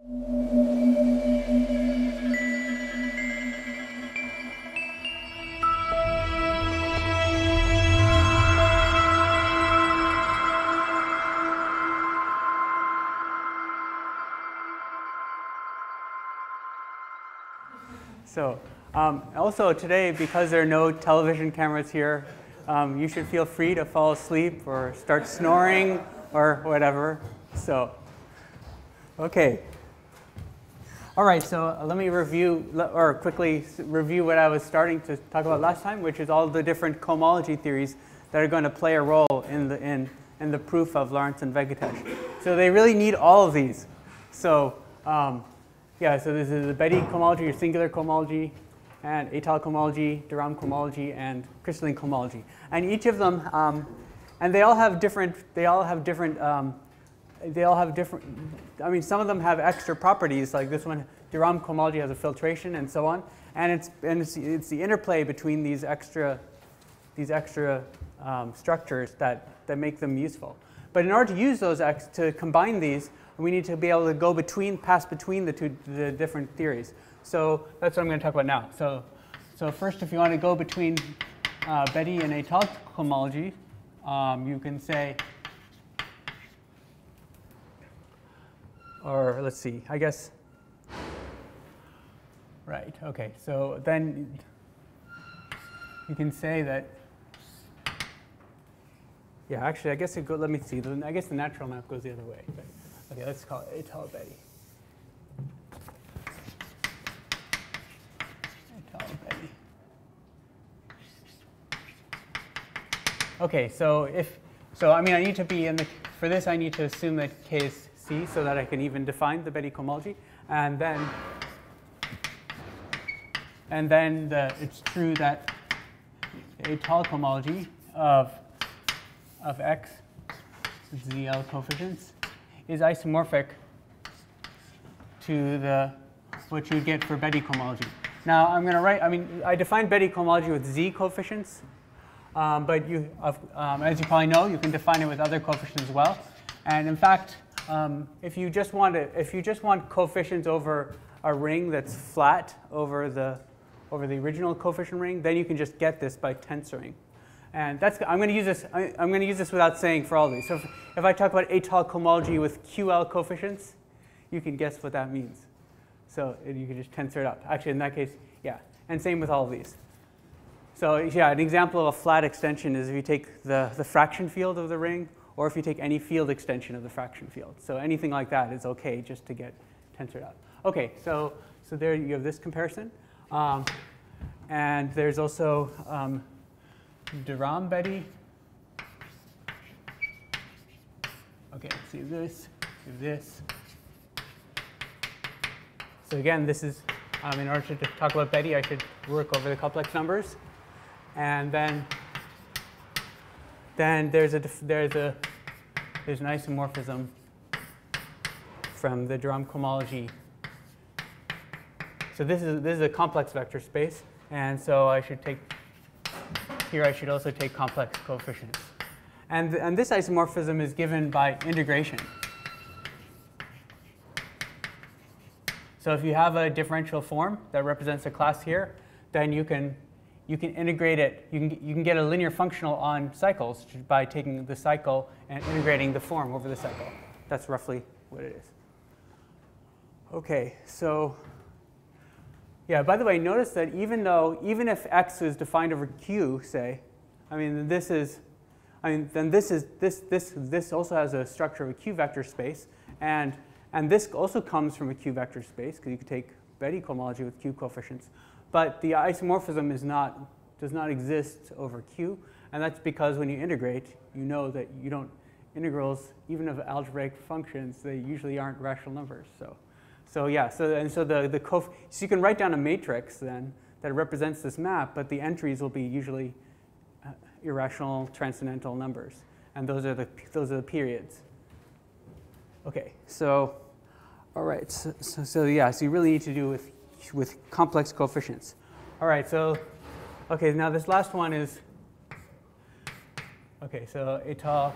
So also today, because there are no television cameras here, you should feel free to fall asleep or start snoring or whatever. So, okay. All right, so let me review, or quickly review what I was starting to talk about last time, which is all the different cohomology theories that are going to play a role in the proof of Lawrence and Venkatesh. So they really need all of these. So yeah, so this is the Betti cohomology, or singular cohomology, and étale cohomology, de Rham cohomology, and crystalline cohomology. And each of them, and they all have different, I mean, some of them have extra properties, like this one, de Rham cohomology has a filtration and so on. And it's the interplay between these extra structures that make them useful. But in order to use those, to combine these, we need to be able to pass between the different theories. So that's what I'm going to talk about now. So first, if you want to go between Betti and étale cohomology, you can say, or let's see, I guess, right, okay. So then you can say that, yeah, actually, I guess let me see. I guess the natural map goes the other way. But, okay, let's call it étale Betti. Étale Betti. Okay, so I mean, I need to be for this, I need to assume that K is C so that I can even define the Betti cohomology. And then it's true that the étale cohomology of X, ZL coefficients, is isomorphic to what you would get for Betti cohomology. Now I'm going to write, I mean, I define Betti cohomology with Z coefficients, but as you probably know, you can define it with other coefficients as well. And in fact, if you just want coefficients over a ring that's flat over the original coefficient ring, then you can just get this by tensoring. And I'm going to use this. I'm going to use this without saying for all these. So if I talk about étale cohomology with QL coefficients, you can guess what that means. So you can just tensor it up. Actually, in that case, yeah. And same with all of these. So yeah, an example of a flat extension is if you take the fraction field of the ring, or if you take any field extension of the fraction field. So anything like that is OK just to get tensored up. OK, so there you have this comparison. And there's also de Rham Betti. OK, let's see this, do this. So again, this is, in order to talk about Betti, I should work over the complex numbers. And then there's an isomorphism from the de Rham cohomology. So this is a complex vector space, and so I should also take complex coefficients. And this isomorphism is given by integration. So if you have a differential form that represents a class here, then you can integrate it. You can get a linear functional on cycles by taking the cycle and integrating the form over the cycle. That's roughly what it is. OK, so yeah. By the way, notice that even if X is defined over Q, say, this also has a structure of a Q vector space, and this also comes from a Q vector space because you could take Betti cohomology with Q coefficients. But the isomorphism does not exist over Q, and that's because when you integrate, you know that you don't integrals even of algebraic functions. They usually aren't rational numbers. So yeah. So you can write down a matrix then that represents this map, but the entries will be usually irrational transcendental numbers, and those are the periods. Okay. So all right. So yeah. So you really need to do with complex coefficients. All right, so, okay, now this last one is, okay, so étale,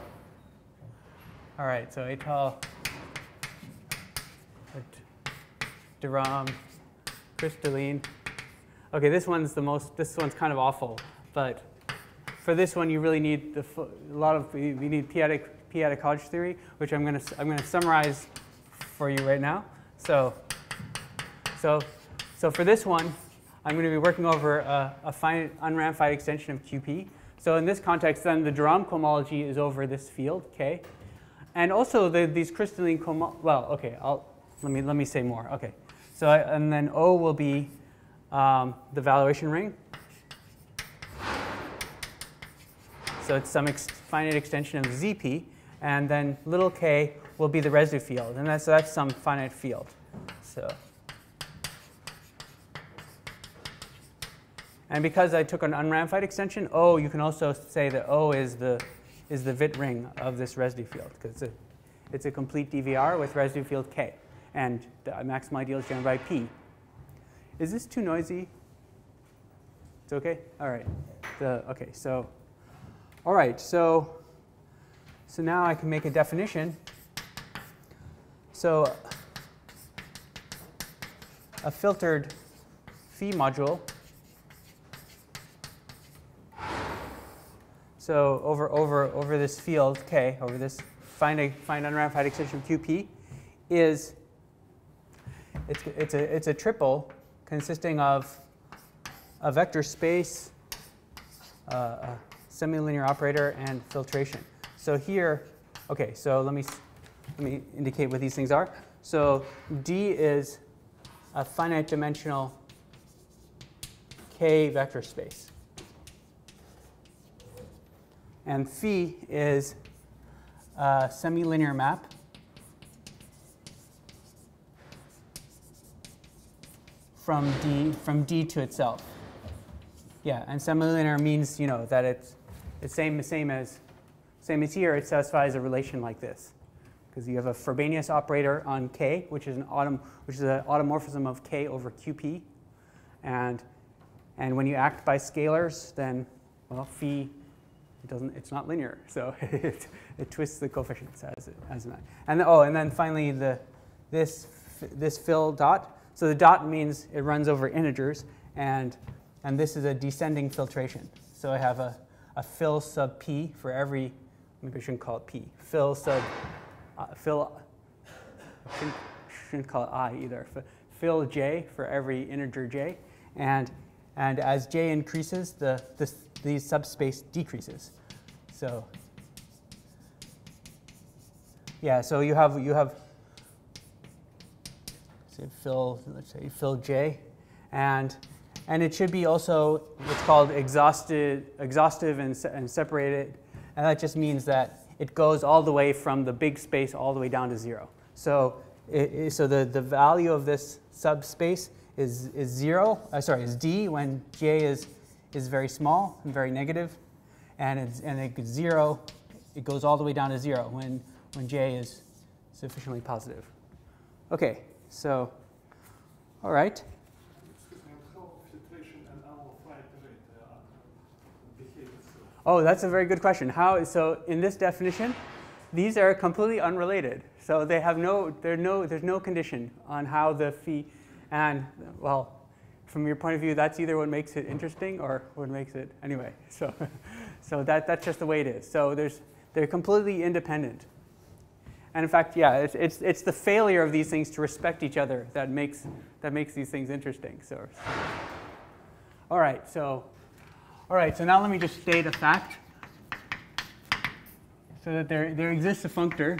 all right, so étale DeRom, crystalline. Okay, this one's kind of awful, but for this one you really need you need p-adic hodge theory, which I'm going to summarize for you right now. So for this one, I'm going to be working over a finite unramified extension of QP. So in this context, then the DeRom cohomology is over this field, K. And also these crystalline well, okay, let me say more. Okay, so and then O will be the valuation ring. So it's some finite extension of ZP, and then little k will be the residue field, and that's some finite field. So. And because I took an unramified extension, O, you can also say that O is the Witt ring of this residue field, because it's a complete DVR with residue field K, and the maximal ideal is generated by P. Is this too noisy? It's okay? All right. Okay, so all right, so now I can make a definition. So a filtered phi module. So over this field K, over this finite unramified extension of QP, it's a triple consisting of a vector space, a semilinear operator, and filtration. So here, okay, so let me indicate what these things are. So D is a finite dimensional K vector space. And phi is a semilinear map from D to itself. Yeah, and semilinear means that it's the same as here. It satisfies a relation like this, because you have a Frobenius operator on K, which is an automorphism of K over QP, and when you act by scalars, then well, phi. It's not linear, so it twists the coefficients as an I. And then finally this fill dot. So the dot means it runs over integers, and this is a descending filtration. So I have a fill sub p for every. Maybe I shouldn't call it p. Fill sub fill. I shouldn't call it I either. Fill j for every integer j, and as j increases, the subspace decreases. So yeah, so you have so let's say fill j, and it should be also what's called exhaustive and separated, and that just means that it goes all the way from the big space all the way down to 0. So the value of this subspace is 0. Is d when j is very small and very negative, and it's 0. It goes all the way down to 0 when j is sufficiently positive. Okay, so all right. Oh, that's a very good question. So in this definition, these are completely unrelated. So they have there's no condition on how the phi, and well, from your point of view, that's either what makes it interesting or what makes it anyway. So that's just the way it is. So they're completely independent. And in fact, yeah, it's the failure of these things to respect each other that makes these things interesting. So all right, so now let me just state a fact. So that there exists a functor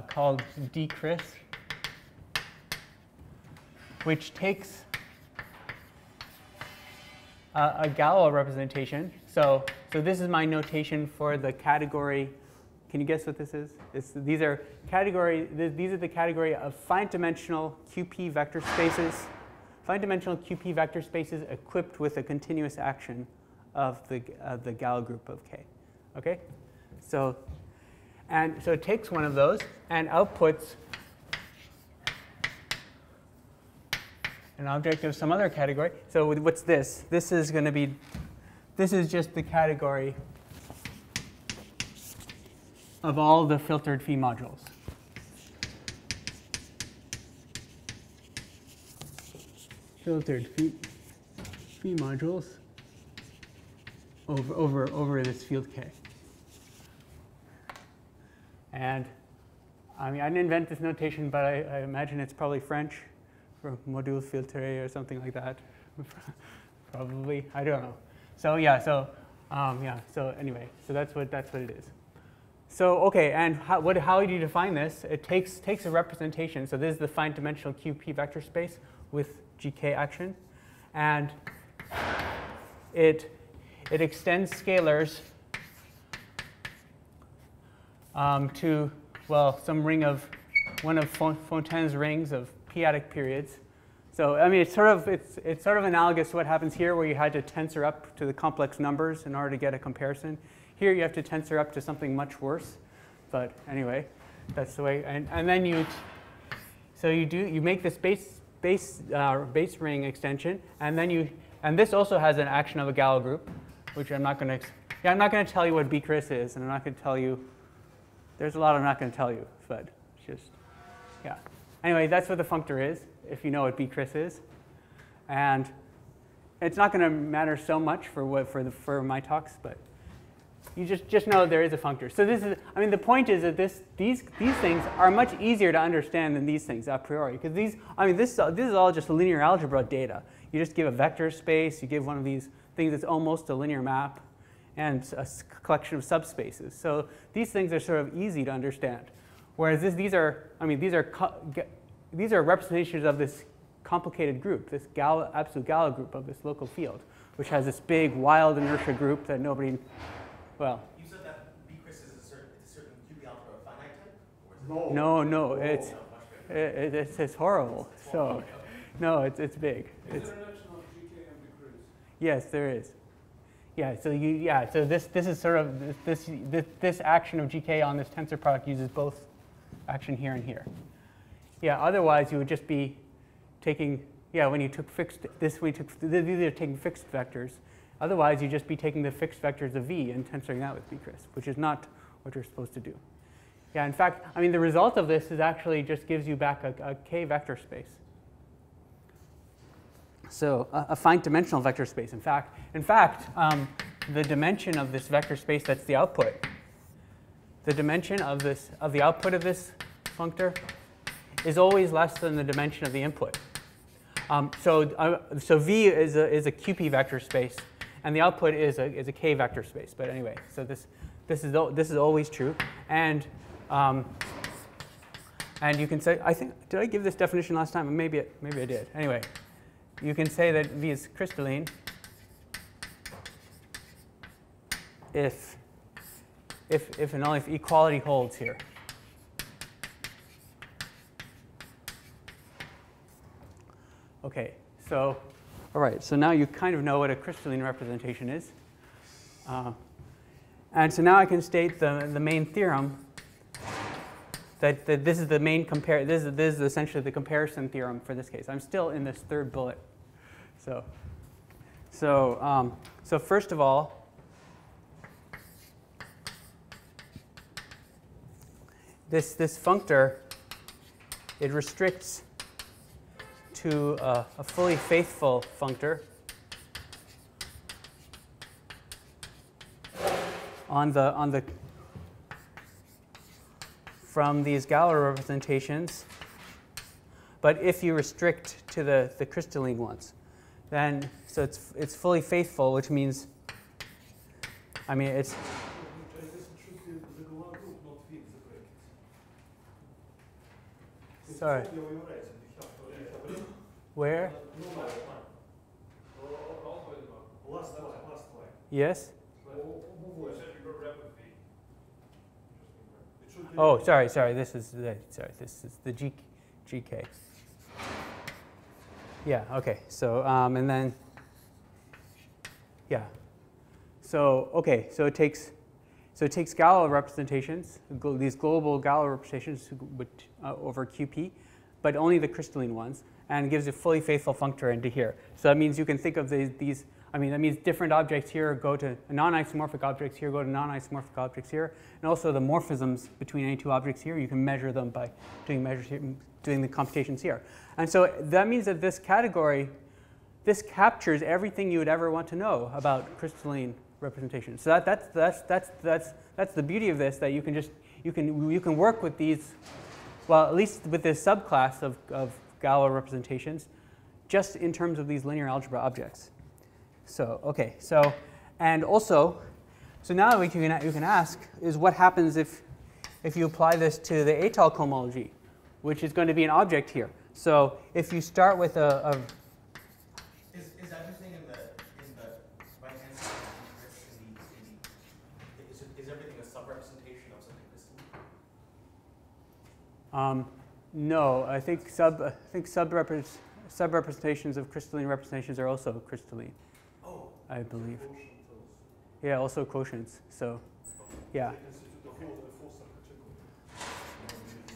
called dcris, which takes a Galois representation. So this is my notation for the category. Can you guess what this is? These are the category of finite dimensional QP vector spaces. Finite dimensional QP vector spaces equipped with a continuous action of the Galois group of K. Okay, so it takes one of those and outputs an object of some other category. So what's this? This is just the category of all the filtered phi modules. filtered phi modules over this field K. And I mean, I didn't invent this notation, but I imagine it's probably French for module filtré or something like that. Probably, I don't know. So yeah, so so anyway, so that's what it is. So okay, and how do you define this? It takes a representation. So this is the finite dimensional QP vector space with GK action, and it extends scalars to, well, some ring of one of Fontaine's rings of p-adic periods. So I mean, it's sort of analogous to what happens here, where you had to tensor up to the complex numbers in order to get a comparison. Here you have to tensor up to something much worse. But anyway, that's the way. And then you make this base ring extension, and then this also has an action of a Galois group, which I'm not going to tell you what bcris is, and I'm not going to tell you. There's a lot I'm not going to tell you, but just yeah. Anyway, that's what the functor is, if you know what bcris is, and it's not going to matter so much for my talks, but you just know there is a functor. So this is, I mean, the point is that these things are much easier to understand than these things a priori, because this is all just linear algebra data. You just give a vector space, you give one of these things that's almost a linear map, and a collection of subspaces. So these things are sort of easy to understand. Whereas these are representations of this complicated group, this absolute Galois group of this local field, which has this big wild inertia group that nobody, well. You said that bcris is a certain QP algebra of finite type? No, it's horrible. So, no, it's big. Is there an action of GK and bcris? Yes, there is. Yeah, so this is sort of this action of GK on this tensor product uses both action here and here. Yeah, otherwise you would just be taking, when you took fixed, these are taking fixed vectors. Otherwise you'd just be taking the fixed vectors of V and tensoring that with bcris, which is not what you're supposed to do. Yeah, in fact, I mean, the result of this is actually just gives you back a K vector space. So a finite dimensional vector space. In fact, the dimension of this vector space that's the output, the dimension of the output of this functor is always less than the dimension of the input. So V is a QP vector space, and the output is a K vector space. But anyway, so this is always true, and you can say, I think, did I give this definition last time? Maybe I did. Anyway. You can say that V is crystalline if and only if equality holds here. Okay, so all right, so now you kind of know what a crystalline representation is. And so now I can state the main theorem that this is the main this is essentially the comparison theorem for this case. I'm still in this third bullet. So first of all, this functor, it restricts to a fully faithful functor from these Galois representations, but if you restrict to the crystalline ones, then so it's fully faithful, which means, I mean, it's. Sorry. Where? Yes. Oh, sorry. This is the GK. Yeah. Okay. So and then yeah. So okay. So it takes Galois representations, these global Galois representations over QP, but only the crystalline ones, and gives a fully faithful functor into here. So that means you can think of these. I mean, that means different objects here go to non-isomorphic objects here, go to non-isomorphic objects here, and also the morphisms between any two objects here, you can measure them by doing the computations here. And so that means that this category this captures everything you would ever want to know about crystalline representation. So that's the beauty of this, that you can work with these, well, at least with this subclass of Galois representations, just in terms of these linear algebra objects. So okay, so and also, so now what you can ask is what happens if you apply this to the étale cohomology, which is going to be an object here. So if you start with a Is everything in the right hand side is everything a subrepresentation of something crystalline? No, I think subrepresentations of crystalline representations are also crystalline. Oh, I believe. Yeah, also quotients. So, yeah.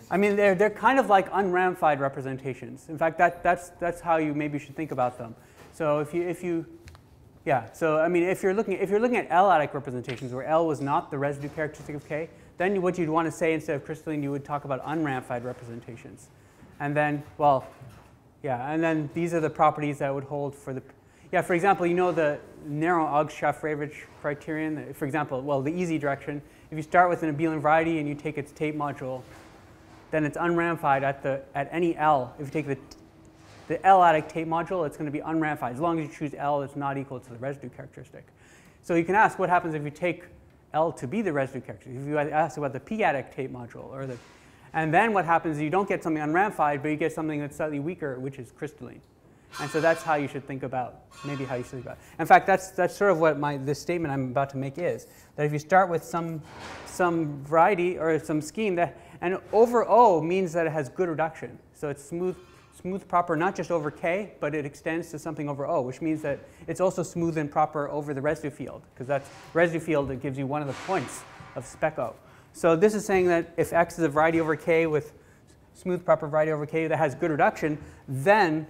I mean, they're kind of like unramified representations. In fact, that's how you maybe should think about them. So if you yeah. So I mean, if you're looking at L-adic representations where L was not the residue characteristic of K, then what you'd want to say instead of crystalline, you would talk about unramified representations. And then, well, yeah, and then these are the properties that would hold for the, yeah, for example, you know the narrow Augschaft-Freyvich criterion, for example, well, the easy direction, if you start with an abelian variety and you take its tape module, then it's unramified at any L. If you take the L-adic tape module, it's going to be unramified. As long as you choose L, it's not equal to the residue characteristic. So you can ask what happens if you take L to be the residue characteristic. If you ask about the p-adic tape module, and then what happens is you don't get something unramified, but you get something that's slightly weaker, which is crystalline. And so that's how you should think about, maybe how you should think about it. In fact, that's sort of what this statement I'm about to make is, that if you start with some variety or some scheme that, and over O means that it has good reduction. So it's smooth proper not just over K, but it extends to something over O, which means that it's also smooth and proper over the residue field, because that's residue field that gives you one of the points of spec O. So this is saying that if X is a variety over K with smooth proper variety over K that has good reduction, then,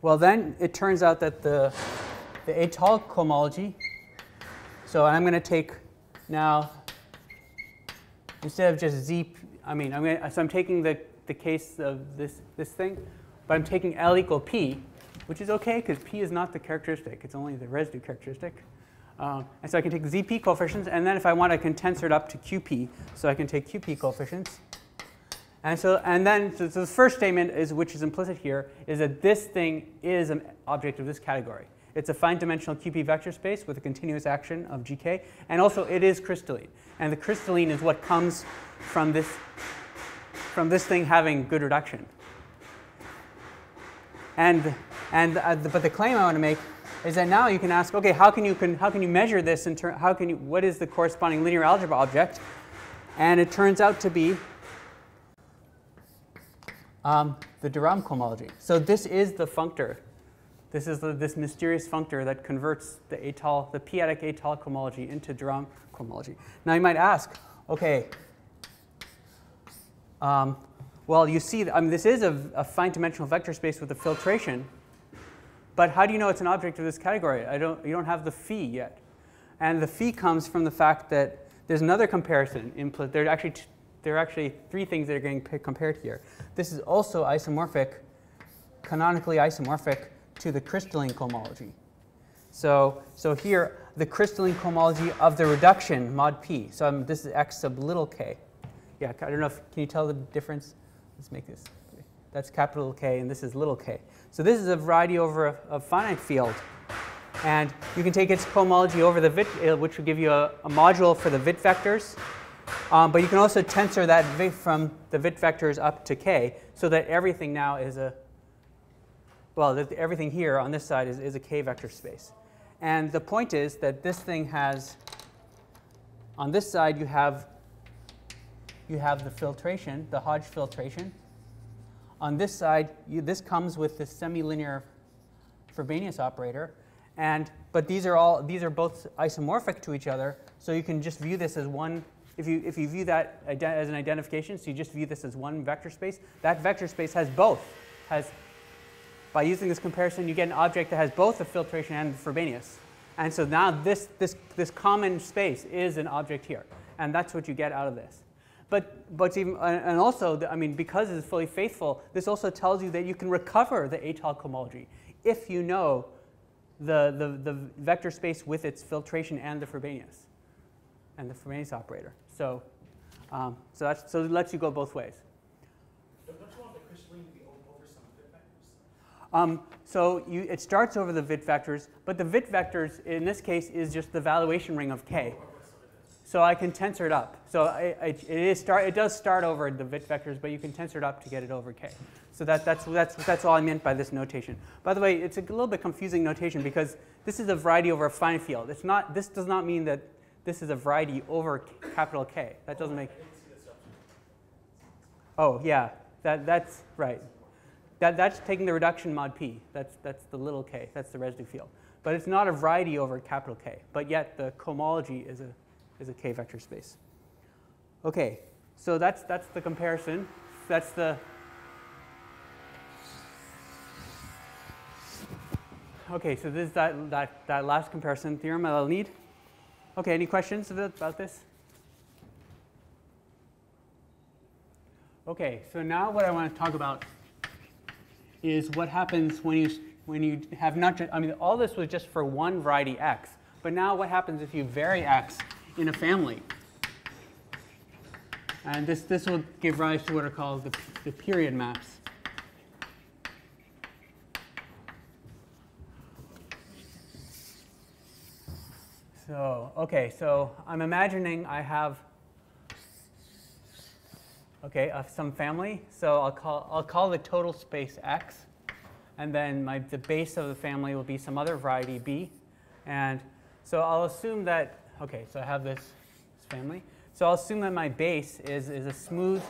well, then it turns out that the étale cohomology, so I'm going to take now, instead of just Z, so I'm taking the case of this thing, but I'm taking L equal P, which is okay because P is not the characteristic, it's only the residue characteristic. And so I can take ZP coefficients, and then if I want, I can tensor it up to QP, so I can take QP coefficients. And so the first statement is, which is implicit here, is that this thing is an object of this category. It's a fine dimensional QP vector space with a continuous action of GK, and also it is crystalline. And the crystalline is what comes from this thing having good reduction. But the claim I want to make is that now you can ask, okay, how can you measure this in what is the corresponding linear algebra object? And it turns out to be the de Rham cohomology. So this is the functor. This is this mysterious functor that converts the p-adic étale cohomology into de Rham cohomology. Now you might ask, okay, well, you see, this is a fine dimensional vector space with a filtration, but how do you know it's an object of this category? You don't have the phi yet. And the phi comes from the fact that there's another comparison. There are actually three things that are getting compared here. This is also isomorphic, canonically isomorphic to the crystalline cohomology. So here, the crystalline cohomology of the reduction mod p. So this is x sub little k. Yeah, I don't know if, can you tell the difference? Let's make this. That's capital K, and this is little k. So this is a variety over a finite field. And you can take its cohomology over the Witt, which will give you a module for the Witt vectors. But you can also tensor that from the Witt vectors up to k, so that everything now is everything here on this side is a k vector space. And the point is that this thing has, on this side you have the filtration, the Hodge filtration. On this side, this comes with the semi-linear Frobenius operator. But these are both isomorphic to each other, so you can just view this as one. If you view that as an identification, so you just view this as one vector space. That vector space has both. By using this comparison, you get an object that has both the filtration and the Frobenius. And so now this common space is an object here. And that's what you get out of this. But even, and also, I mean, because it's fully faithful, this also tells you that you can recover the atoll cohomology if you know the vector space with its filtration and the Frobenius operator. So, so it lets you go both ways. Don't you want the crystalline to be over some vit vectors? So it starts over the vit vectors, but the vit vectors in this case is just the valuation ring of k. So I can tensor it up. So it does start over the vit vectors, but you can tensor it up to get it over k. So that's all I meant by this notation. By the way, it's a little bit confusing notation because this is a variety over a finite field. It's not. This does not mean that this is a variety over capital K. That doesn't make. Oh yeah, that's right. That's taking the reduction mod p. That's the little k. That's the residue field. But it's not a variety over capital K. But yet the cohomology is a k vector space. Okay, so that's the comparison. That's the. Okay, so this is that last comparison theorem I'll need. Okay, any questions about this? Okay, so now what I want to talk about is what happens when you have not just, I mean, all this was just for one variety x, but now what happens if you vary x in a family? And this will give rise to what are called the period maps. So, okay, so I'm imagining I have, okay, some family. So I'll call the total space x, and then the base of the family will be some other variety b. And so I'll assume that, okay, so I have this family. So I'll assume that my base is a smooth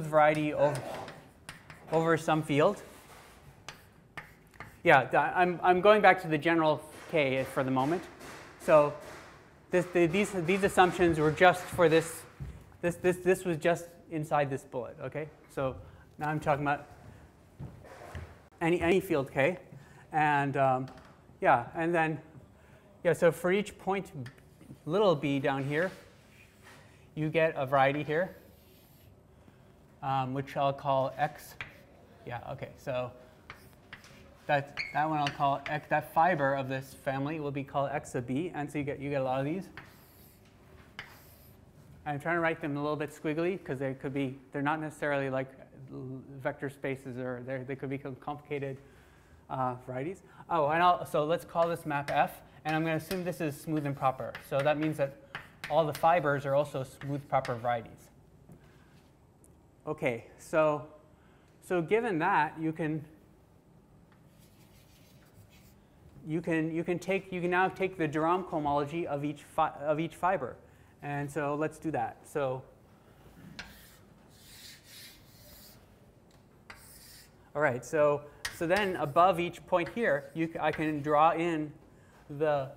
variety over some field. Yeah, I'm going back to the general k for the moment. So these assumptions were just for this. This was just inside this bullet. Okay. So now I'm talking about any field k, and yeah, and then yeah. So for each point little b down here, you get a variety here, which I'll call x. Yeah. Okay. So. That one I'll call x. That fiber of this family will be called x sub b, and so you get a lot of these. I'm trying to write them a little bit squiggly because they're not necessarily like vector spaces, or they could be complicated varieties. Oh, and so let's call this map f, and I'm going to assume this is smooth and proper. So that means that all the fibers are also smooth proper varieties. Okay, so given that, you can now take the de Rham cohomology of each fiber, and so let's do that. So, all right. So then above each point here, I can draw in the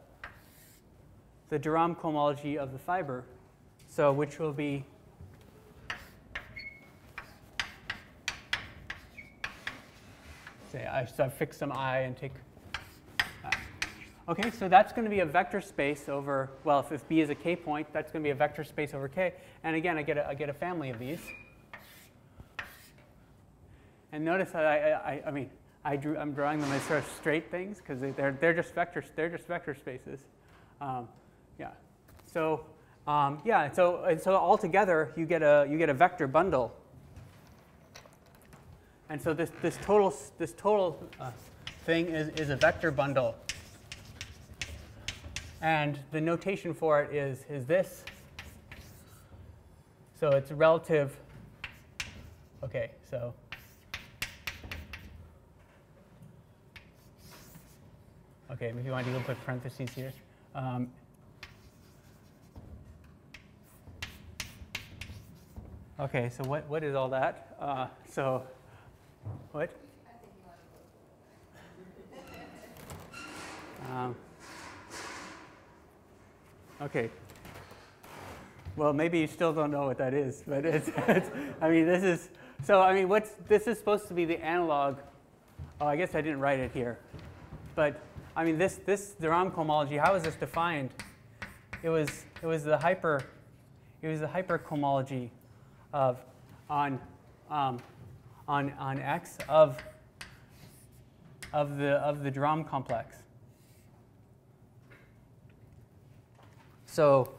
de Rham cohomology of the fiber, so which will be say I fix some I and take. Okay, so that's going to be a vector space over, well, if b is a k point, that's going to be a vector space over k. And again, I get a family of these. And notice that I'm drawing them as sort of straight things because they're just vector spaces. Yeah. So yeah. So altogether, you get a vector bundle. And so this total thing is a vector bundle. And the notation for it is this. So it's relative. Okay, so okay, if you want to put parentheses here. Okay, so what is all that? So what? Okay. Well, maybe you still don't know what that is, but it's I mean, this is so. I mean, this is supposed to be the analog. Oh, I guess I didn't write it here, but I mean, this de Rham cohomology. How is this defined? It was the hyper. gives the hypercohomology of on X of the drum complex. So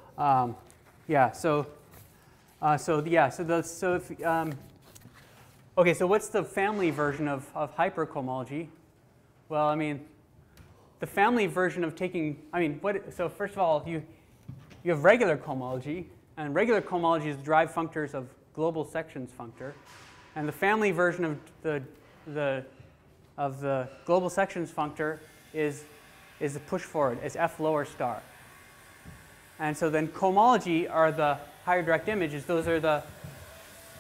okay, so what's the family version of hypercohomology? Well, I mean, the family version of taking, so first of all, you have regular cohomology, and regular cohomology is derived functors of global sections functor, and the family version of the global sections functor is the push forward, is F lower star. And so then cohomology are the higher direct images. Those are the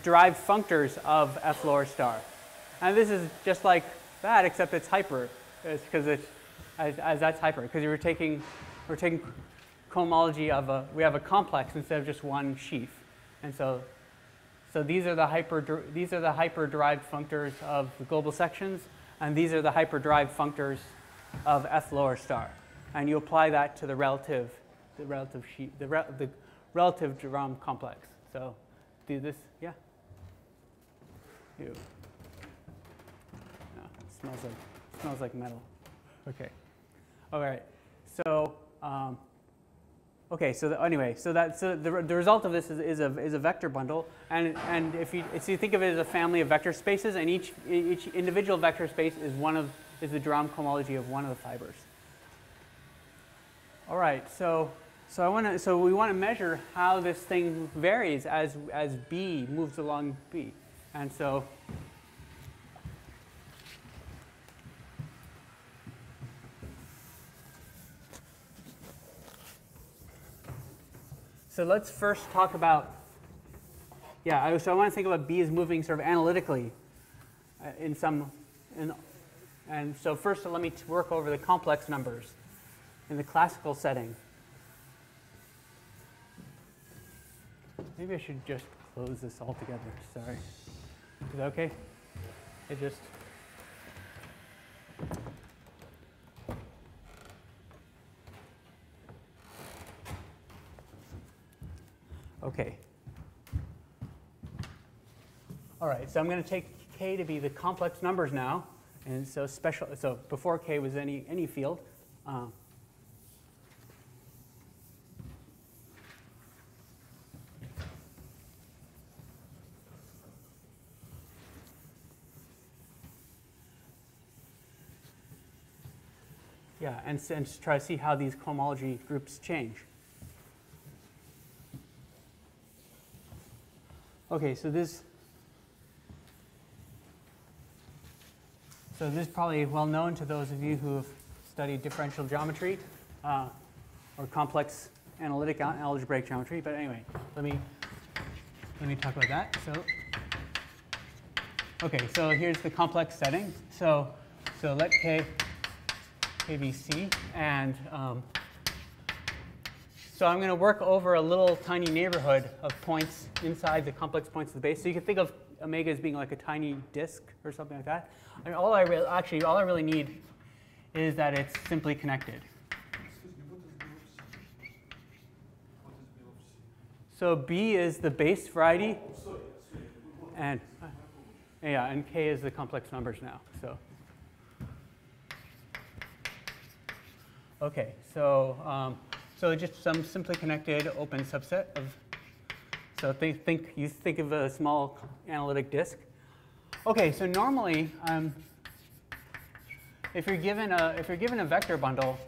derived functors of F lower star. And this is just like that, except it's hyper. It's because it's as that's hyper. Because we're taking cohomology of we have a complex instead of just one sheaf. And so these are the hyper derived functors of the global sections, and these are the hyper derived functors of F lower star. And you apply that to the relative drum complex. So do this, yeah. Ew. No, it smells like metal. Okay. All right. So okay. So anyway, so the result of this is a vector bundle, and if you think of it as a family of vector spaces, and each individual vector space is the drum cohomology of one of the fibers. All right. So we want to measure how this thing varies as B moves along B, and so let's first talk about so I want to think about B as moving sort of analytically and so first let me work over the complex numbers in the classical setting. Maybe I should just close this altogether. Sorry. Is that okay? It just. Okay. All right. So I'm going to take K to be the complex numbers now, and so before K was any field. Yeah, and try to see how these cohomology groups change. Okay, so this is probably well known to those of you who have studied differential geometry or complex analytic algebraic geometry. But anyway, let me talk about that. So here's the complex setting. So let K be C, and so I'm going to work over a little tiny neighborhood of points inside the complex points of the base. So you can think of omega as being like a tiny disk or something like that. I mean, all I really need is that it's simply connected. So B is the base variety, and K is the complex numbers now. Okay, so just some simply connected open subset of. So you think of a small analytic disk. Okay, so normally, if you're given a vector bundle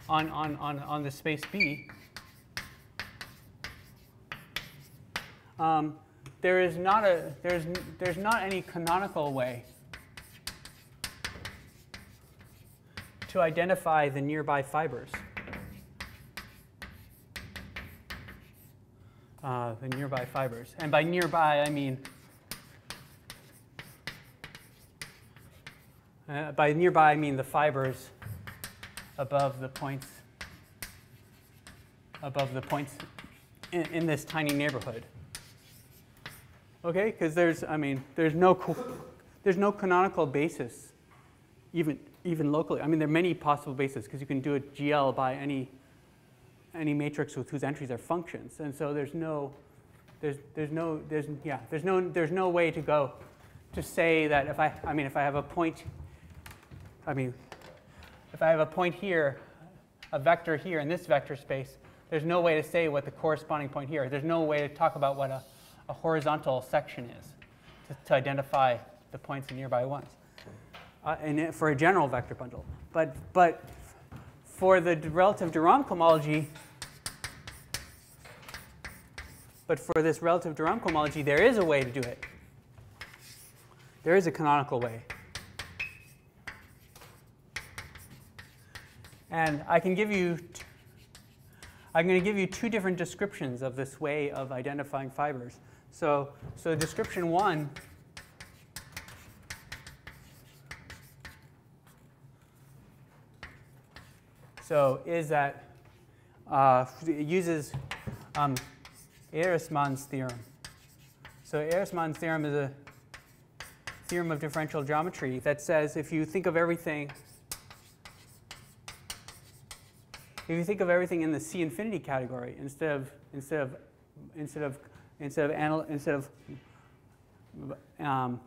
on the space B, there's not any canonical way to identify the nearby fibers. And by nearby, I mean the fibers above the points in this tiny neighborhood. Okay, because there's no canonical basis even locally. I mean, there are many possible bases because you can do a GL by any matrix with whose entries are functions, and so there's no way to go to say that if I have a point, if I have a point here, a vector here in this vector space, there's no way to say what the corresponding point here. There's no way to talk about what a horizontal section is to identify the points in nearby ones, and for a general vector bundle. But for the relative de Rham cohomology, there is a way to do it. There is a canonical way. And I'm going to give you two different descriptions of this way of identifying fibers. So description 1 is that it uses Ehresmann's theorem. So Ehresmann's theorem is a theorem of differential geometry that says if you think of everything in the C infinity category instead of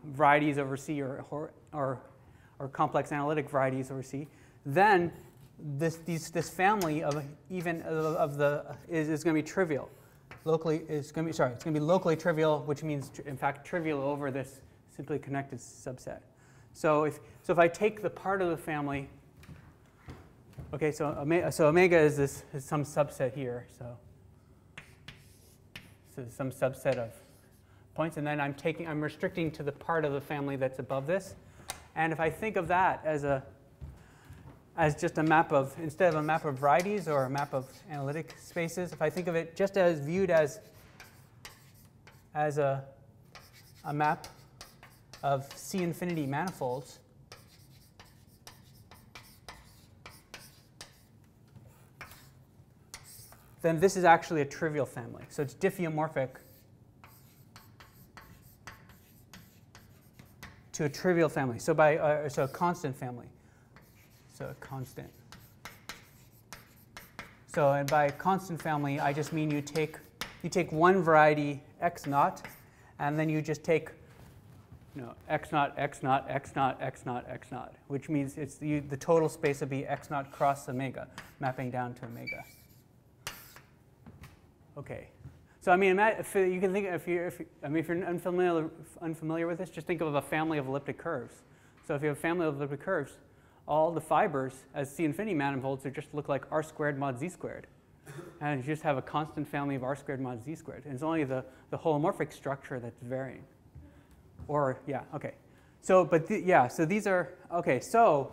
varieties over C or complex analytic varieties over C, then this family is going to be trivial. It's going to be locally trivial, which means in fact trivial over this simply connected subset. So if I take the part of the family, okay, so omega is some subset here, so some subset of points, and then I'm restricting to the part of the family that's above this, and if I think of that as just a map of, instead of a map of varieties or a map of analytic spaces, if I think of it just as viewed as a map of C infinity manifolds, then this is actually a trivial family. So it's diffeomorphic to a trivial family. So so a constant family. So a constant. So and by constant family, I just mean you take one variety x naught, and then you just take x naught, x naught, x naught, x naught, x naught, which means it's the total space would be x naught cross omega, mapping down to omega. Okay. So I mean, you can think if you're unfamiliar with this, just think of a family of elliptic curves. So if you have a family of elliptic curves, all the fibers as C infinity manifolds just look like r squared mod z squared. And you just have a constant family of r squared mod z squared. And it's only the holomorphic structure that's varying. Or, yeah, okay. So, so these are, okay, so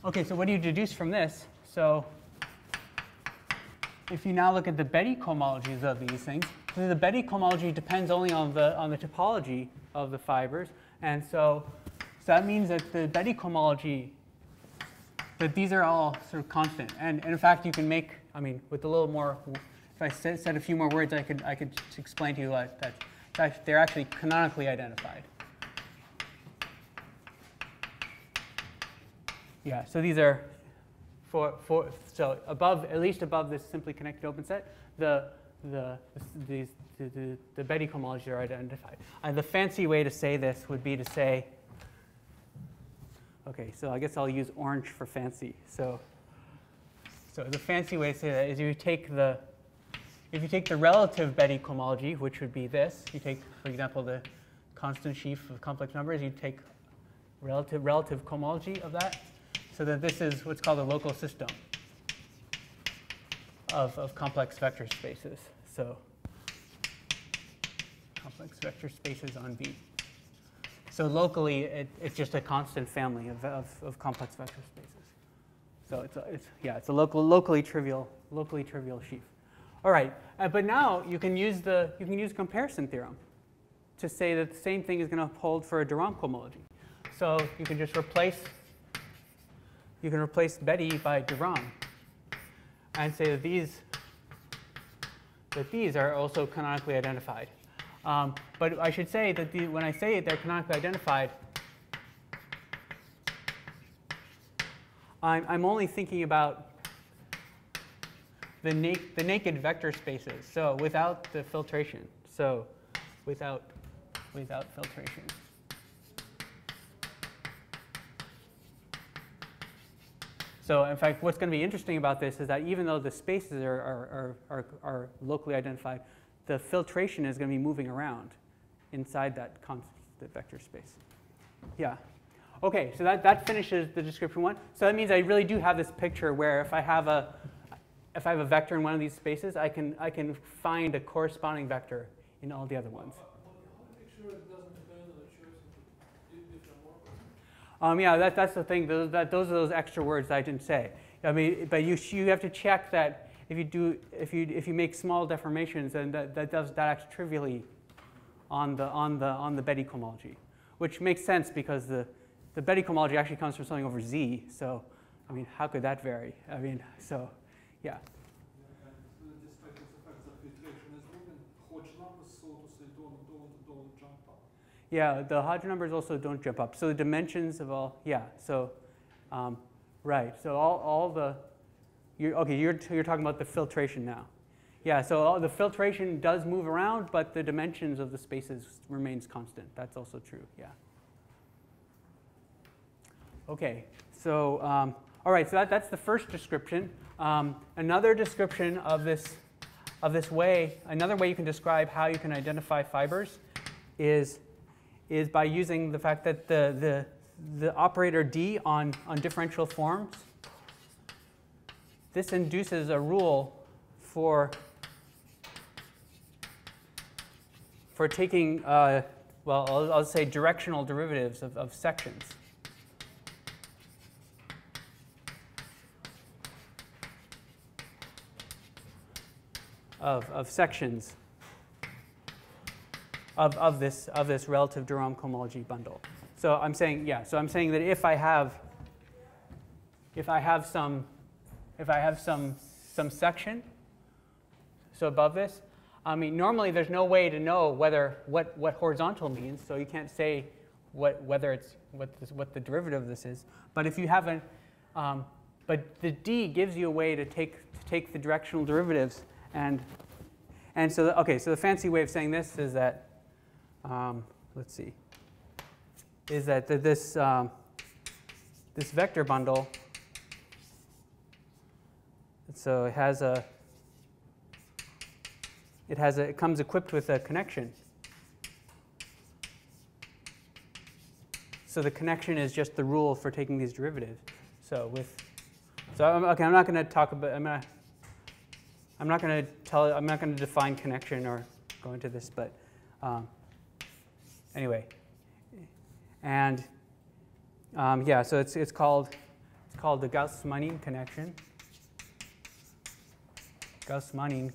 what do you deduce from this? So if you now look at the Betti cohomologies of these things, the Betti cohomology depends only on the topology of the fibers. And so that means that the Betti cohomology, that these are all sort of constant. And in fact, you can make, with a little more, if I said a few more words, I could explain to you that they're actually canonically identified. Yeah, so these are so above, at least above this simply connected open set, the Betti cohomologies are identified. The fancy way to say this would be to say, okay, so I guess I'll use orange for fancy. So the fancy way to say that is if you take the relative Betti cohomology, which would be this, you take, for example, the constant sheaf of complex numbers, you take relative cohomology of that, so that this is what's called a local system of complex vector spaces. So complex vector spaces on V. So locally, it's just a constant family of complex vector spaces. So it's a locally trivial sheaf. All right, but now you can use comparison theorem to say that the same thing is going to hold for a de Rham cohomology. So you can just replace Betti by de Rham and say that these are also canonically identified. But I should say that when I say they're canonically identified, I'm only thinking about the naked vector spaces. So without the filtration. So without filtration. So in fact, what's going to be interesting about this is that even though the spaces are locally identified, the filtration is going to be moving around inside that constant vector space. Yeah. OK, so that finishes the description one. So that means I really do have this picture where if I have a vector in one of these spaces, I can find a corresponding vector in all the other ones. How do you make sure it doesn't depend on the choice of different markers? Yeah, that's the thing. Those are those extra words that I didn't say. I mean, but you have to check that if you make small deformations, then that acts trivially on the Betti cohomology, which makes sense because the Betti cohomology actually comes from something over Z. So, I mean, how could that vary? I mean, so, yeah. Despite the fact that filtration is moving, hodge numbers, so to say, don't jump up. Yeah, the hodge numbers also don't jump up. So the dimensions of all, yeah. So, right. So all the, you're talking about the filtration now. Yeah. So all the filtration does move around, but the dimensions of the spaces remains constant. That's also true. Yeah. Okay. So all right. So that's the first description. Another description of this way, another way you can describe how you can identify fibers is by using the fact that the operator D on differential forms, this induces a rule for taking, well, I'll say directional derivatives of sections. Of sections of this relative de Rham cohomology bundle. So I'm saying, yeah. So I'm saying that if I have some section, so above this, I mean normally there's no way to know what horizontal means. So you can't say what the derivative of this is. But if you haven't, but the D gives you a way to take the directional derivatives and so okay. So the fancy way of saying this is that let's see, is that this vector bundle. So it comes equipped with a connection. So the connection is just the rule for taking these derivatives. So okay, I'm not going to talk about. I'm not going to define connection or go into this, but anyway. And yeah, so it's called the Gauss-Manin connection. Gauss-Manin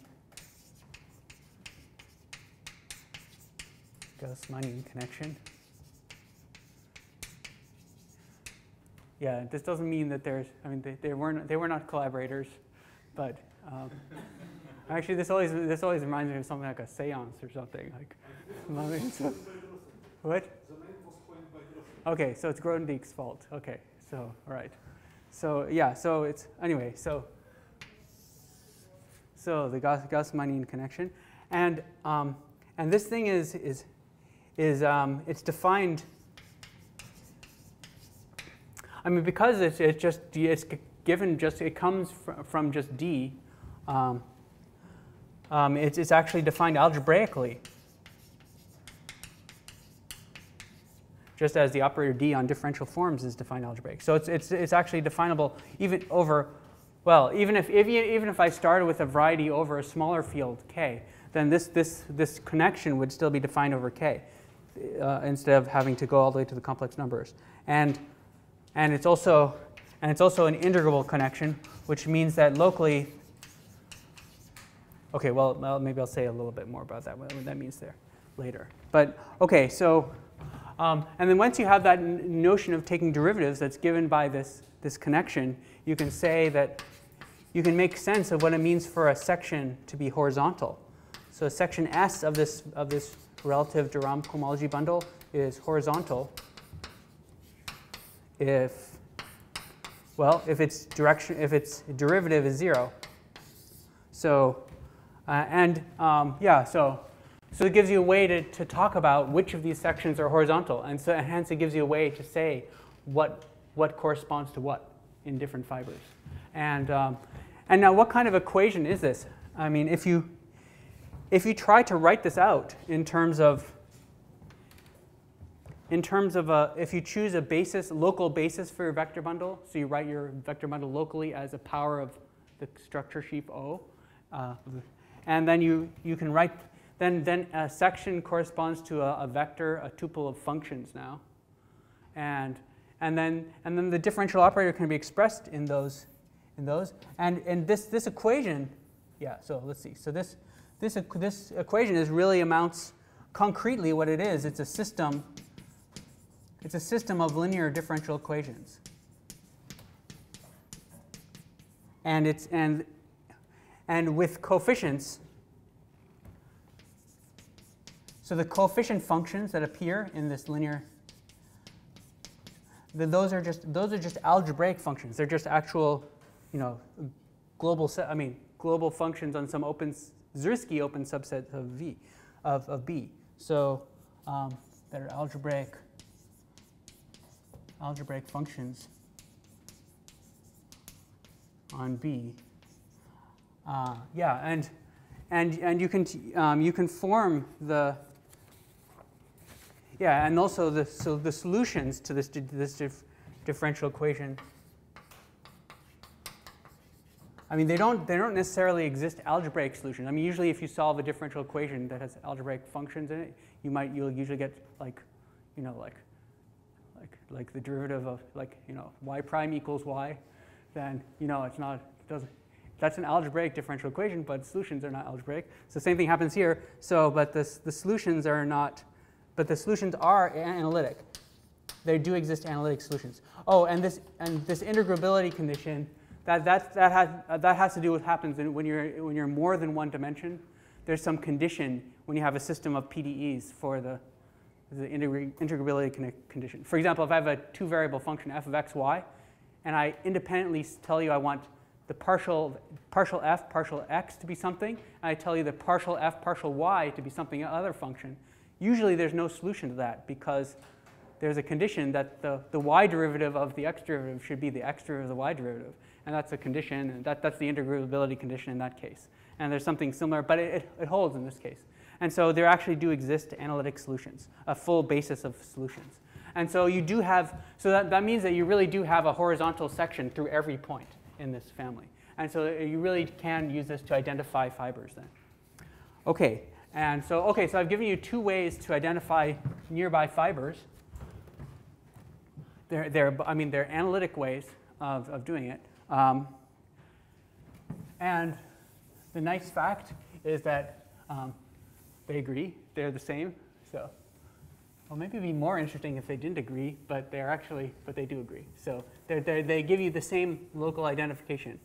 connection. Yeah, this doesn't mean that there's. I mean, they were not collaborators, but actually, this always reminds me of something like a séance or something. Like, what? Okay, so it's Grothendieck's fault. Okay, so all right, so yeah, so it's anyway. So the Gauss-Manin connection, and this thing is it's defined. I mean, because it's given it comes from just D. It's actually defined algebraically, just as the operator D on differential forms is defined algebraic. So it's actually definable even over, well, even if I started with a variety over a smaller field K, then this connection would still be defined over K instead of having to go all the way to the complex numbers. And it's also an integrable connection, which means that locally. Okay, well, maybe I'll say a little bit more about that, what that means there later. But okay, so and then once you have that notion of taking derivatives that's given by this connection, you can say that you can make sense of what it means for a section to be horizontal. So section S of this relative de Rham cohomology bundle is horizontal if its derivative is 0. So, yeah, so it gives you a way to talk about which of these sections are horizontal. And so hence it gives you a way to say what corresponds to what in different fibers. And now what kind of equation is this? I mean, if you try to write this out in terms of if you choose a local basis for your vector bundle, so you write your vector bundle locally as a power of the structure sheaf O, and then you can write, then a section corresponds to a vector, a tuple of functions now, and then the differential operator can be expressed in those, and this equation, yeah. So let's see. So this equation really amounts concretely what it is. It's a system. It's a system of linear differential equations, and with coefficients. So the coefficient functions that appear in this linear, those are just algebraic functions. They're just actual, global functions on some Zariski open subset of B. So that are algebraic functions on B. Yeah, and you can form the, yeah, and also the solutions to this differential equation. I mean, they don't necessarily exist algebraic solutions. I mean, usually if you solve a differential equation that has algebraic functions in it, you'll usually get like the derivative of y prime equals y. Then it's not, it doesn't. That's an algebraic differential equation, but solutions are not algebraic. So the same thing happens here. So, but the solutions are not. But the solutions are analytic. There do exist analytic solutions. Oh, and this integrability condition. That has to do with what happens when you're more than one dimension. There's some condition when you have a system of PDEs for the integrability condition. For example, if I have a two-variable function f of x, y, and I independently tell you I want the partial f, partial x to be something, and I tell you the partial f, partial y to be something other function, usually there's no solution to that because there's a condition that the y derivative of the x derivative should be the x derivative of the y derivative. And that's a condition, and that's the integrability condition in that case. And there's something similar, but it holds in this case. And so there actually do exist analytic solutions, a full basis of solutions. And so you do have, so that means that you really do have a horizontal section through every point in this family. And so you really can use this to identify fibers then. Okay, and so, so I've given you two ways to identify nearby fibers. They're analytic ways of doing it. And the nice fact is that they agree. They're the same. So, well, maybe it'd be more interesting if they didn't agree, but they do agree. So they give you the same local identification.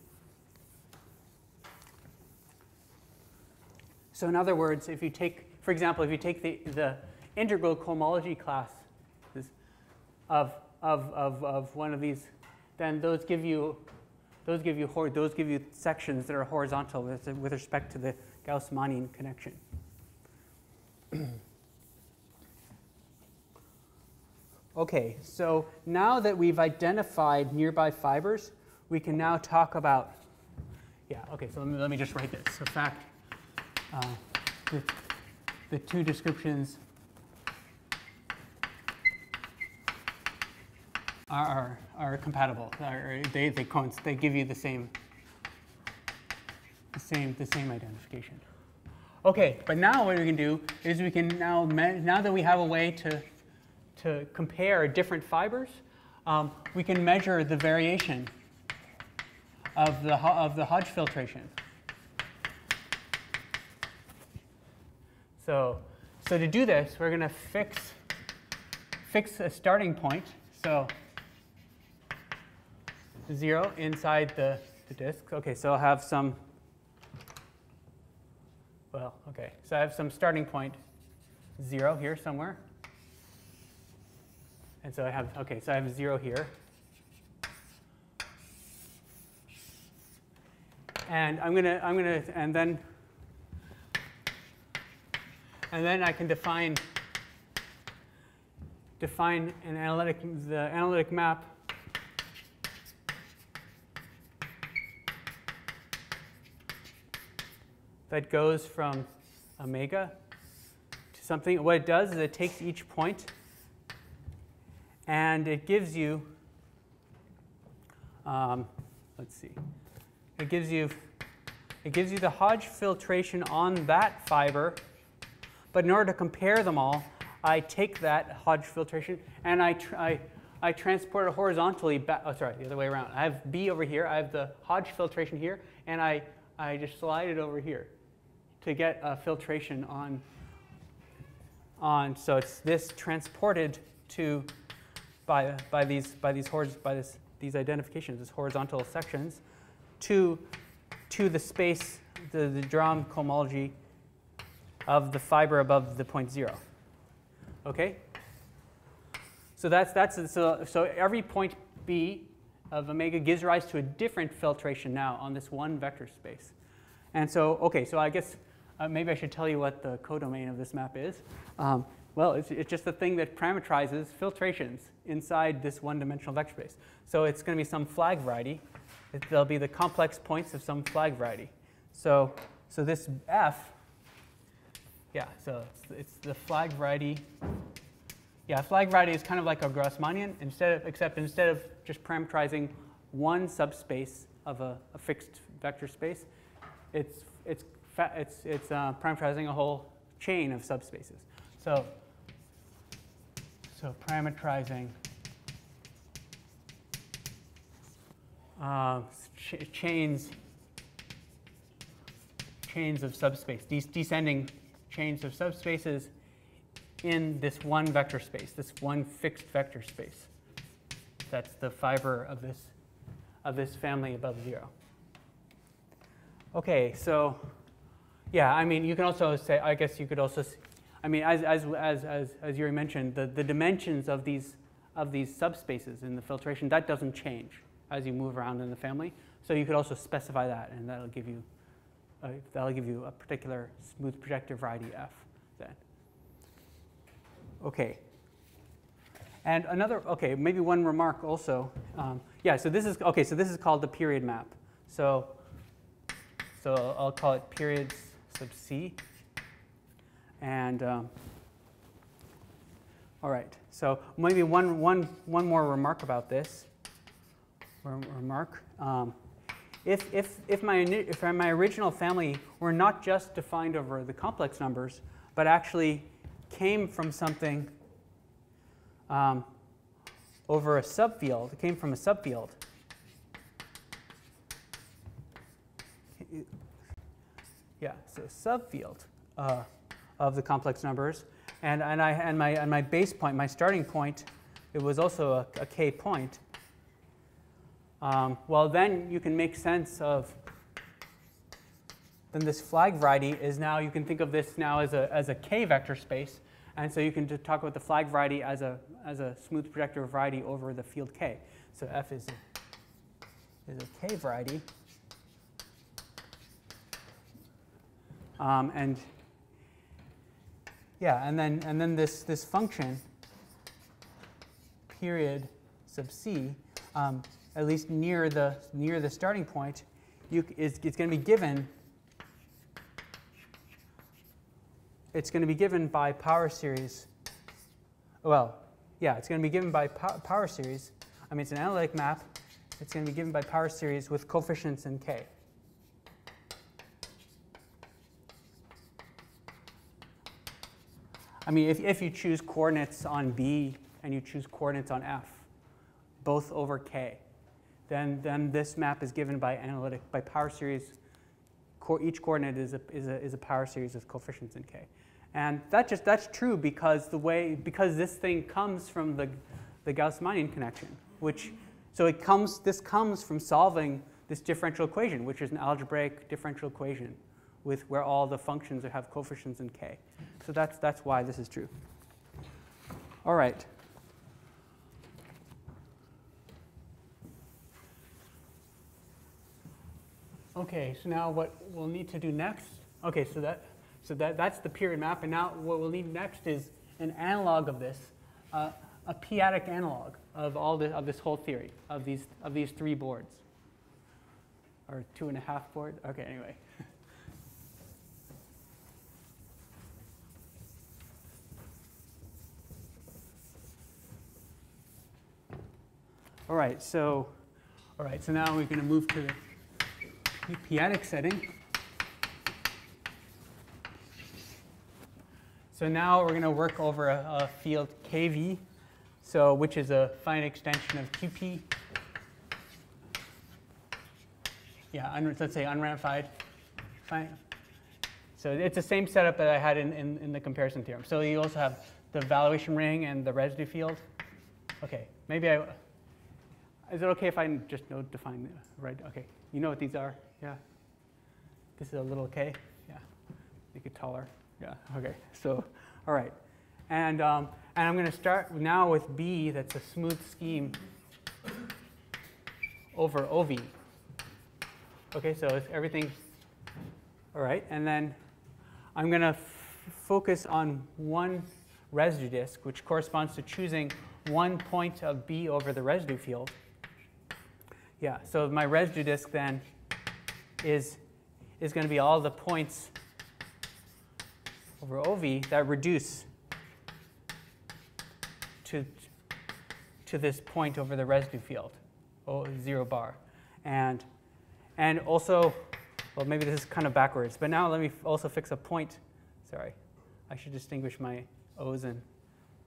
So in other words, if you take, for example, if you take the integral cohomology class of one of these, then those give you sections that are horizontal with respect to the Gauss-Manin connection. Okay, so now that we've identified nearby fibers, we can now talk about, so let me just write this. So fact, the two descriptions are compatible. They give you the same identification. Okay, but now what we can do is we can now that we have a way to compare different fibers, we can measure the variation of the hodge filtration. So to do this, we're going to fix a starting point. So 0 inside the disk. Okay, so I'll have some. Well, okay, so I have some starting point 0 here somewhere. And so I have, so I have 0 here. And then I can define the analytic map that goes from omega to something. What it does is it takes each point and it gives you, let's see, it gives you the Hodge filtration on that fiber. But in order to compare them all, I take that Hodge filtration and I transport it horizontally back. Oh, sorry, the other way around. I have B over here. I have the Hodge filtration here, and I just slide it over here to get a filtration on. So it's this transported to by these identifications, these horizontal sections, to the space, the Drum cohomology of the fiber above the point 0. Okay? So so every point B of omega gives rise to a different filtration now on this one vector space. And so, okay, so I guess maybe I should tell you what the codomain of this map is. Well, it's just the thing that parameterizes filtrations inside this one-dimensional vector space. So it's going to be some flag variety. There'll be the complex points of some flag variety. So this F, yeah, so it's the flag variety. Yeah, flag variety is kind of like a Grassmannian, except instead of just parameterizing one subspace of a fixed vector space, it's parameterizing a whole chain of subspaces. So parameterizing chains of subspace, descending chains of subspaces in this one vector space, this one fixed vector space. That's the fiber of this family above 0. Okay, so yeah, I mean, you can also say, I guess you could also, I mean, as Yuri mentioned, the dimensions of these subspaces in the filtration, that doesn't change as you move around in the family. So you could also specify that, and that'll give you a particular smooth projective variety F then. Okay. And another, okay, maybe one remark also. Yeah, so this is called the period map. So I'll call it periods sub C. And all right. So maybe one more remark about this. If my original family were not just defined over the complex numbers, but actually came from something over a subfield, it came from a subfield. Yeah, so subfield of the complex numbers, and my base point, my starting point, it was also a k point. Well, then you can make sense of. Then this flag variety is now, you can think of this now as a k vector space, and so you can talk about the flag variety as a smooth projective variety over the field k. So F is a k variety. And yeah, and then this function period sub C, at least near the starting point, it's going to be given. It's going to be given by power series. Well, yeah, it's going to be given by power series. I mean, it's an analytic map. It's going to be given by power series with coefficients in k. I mean, if you choose coordinates on B and you choose coordinates on F, both over k, then this map is given by power series. Each coordinate is a power series with coefficients in k, and that's true because this thing comes from the Gauss-Manin connection, this comes from solving this differential equation, which is an algebraic differential equation with where all the functions have coefficients in k. So that's why this is true. All right. Okay, so now what we'll need to do next, okay, so that's the period map, and now what we'll need next is an analog of this, a p-adic analog of this whole theory, of these 3 boards. Or 2.5 board, okay, anyway. All right, so now we're going to move to the p-adic setting. So now we're going to work over a field kv, so which is a finite extension of qp. Yeah, let's say unramified. Fine. So it's the same setup that I had in the comparison theorem. So you also have the valuation ring and the residue field. Okay, maybe is it okay if I just define right? Okay, you know what these are? Yeah. This is a little k. Yeah. Make it taller. Yeah. Okay. So, all right, and I'm going to start now with B. That's a smooth scheme over OV. Okay, so it's everything. All right, and then I'm going to focus on one residue disk, which corresponds to choosing one point of B over the residue field. Yeah, so my residue disk then is going to be all the points over OV that reduce to this point over the residue field, 0 bar. And also, well, maybe this is kind of backwards, but now let me also fix a point. Sorry, I should distinguish my O's and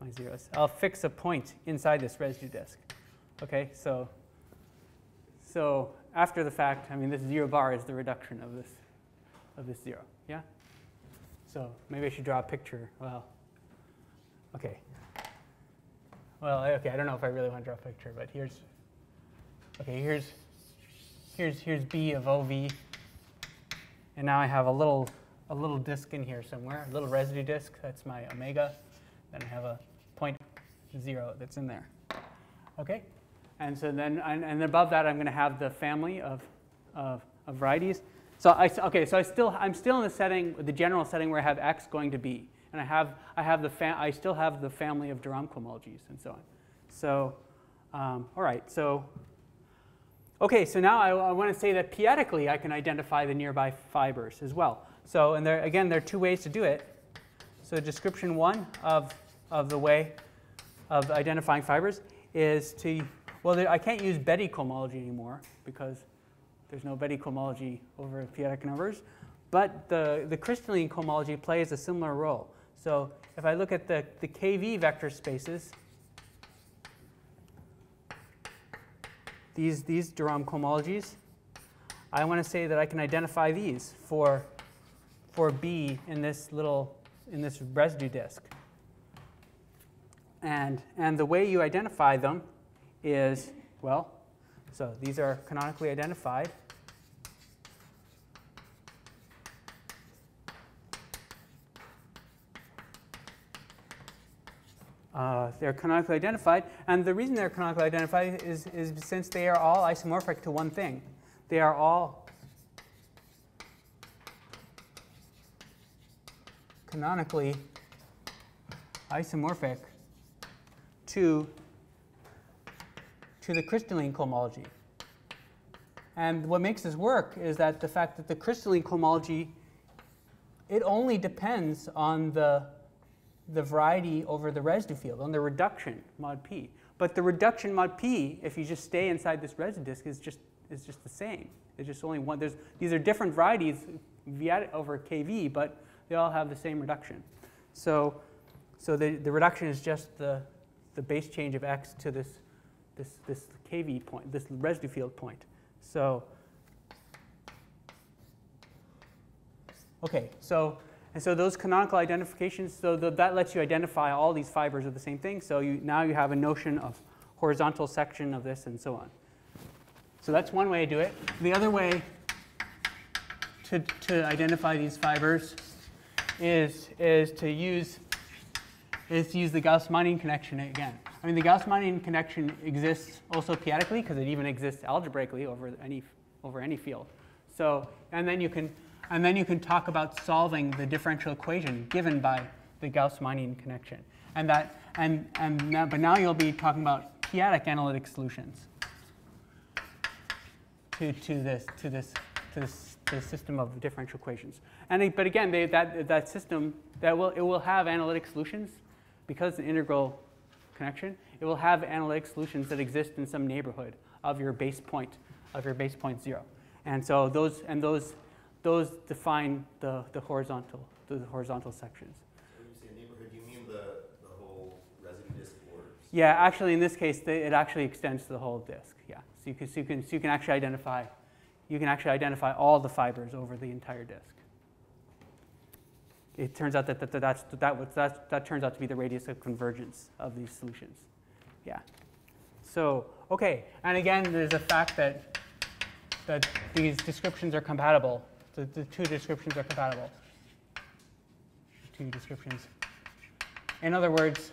my zeros. I'll fix a point inside this residue disk. Okay, so after the fact, I mean, this 0 bar is the reduction of this 0. Yeah. So maybe I should draw a picture. Well, okay. Well, okay. I don't know if I really want to draw a picture, but here's B of OV, and now I have a little disk in here somewhere, a little residue disk. That's my omega. Then I have a 0.0 that's in there. Okay, and so then and above that I'm going to have the family of varieties. So I'm still in the setting, the general setting where I have X going to B, and I still have the family of de Rham cohomologies and so on. So all right, so. Okay, so now I want to say that p-adically I can identify the nearby fibers as well. So, and there are 2 ways to do it. So description 1 of the way of identifying fibers is to, well, I can't use Betti cohomology anymore because there's no Betti cohomology over p-adic numbers. But the crystalline cohomology plays a similar role. So if I look at the KV vector spaces, these de Rham cohomologies, I want to say that I can identify these for B in this residue disk. And the way you identify them is, well, so these are canonically identified. They're canonically identified, and the reason they're canonically identified is since they are all isomorphic to one thing. They are all canonically isomorphic to the crystalline cohomology. And what makes this work is that the fact that the crystalline cohomology, it only depends on the variety over the residue field, on the reduction mod p. But the reduction mod p, if you just stay inside this residue disk, is just the same. There's just only one. These are different varieties over kV, but they all have the same reduction. So the reduction is just the base change of x to this kV point, this residue field point. So okay, so those canonical identifications, so that lets you identify all these fibers of the same thing. So now you have a notion of horizontal section of this and so on. So that's one way to do it. The other way to identify these fibers is to use the Gauss-Manin connection again. I mean, the Gauss-Manin connection exists also p-adically because it even exists algebraically over any field. So, and then you can talk about solving the differential equation given by the Gauss-Meinien connection. But now you'll be talking about p-adic analytic solutions to this system of differential equations. But again, that system it will have analytic solutions because it's an integral connection. It will have analytic solutions that exist in some neighborhood of your base point 0. And so those define the horizontal sections. When you say neighborhood, do you mean the whole residue disk? Or? Yeah, actually, in this case, it actually extends to the whole disk. Yeah, so you can actually identify all the fibers over the entire disk. It turns out that turns out to be the radius of convergence of these solutions. Yeah. So okay, and again, there's a fact that these descriptions are compatible. The two descriptions are compatible. Two descriptions. In other words,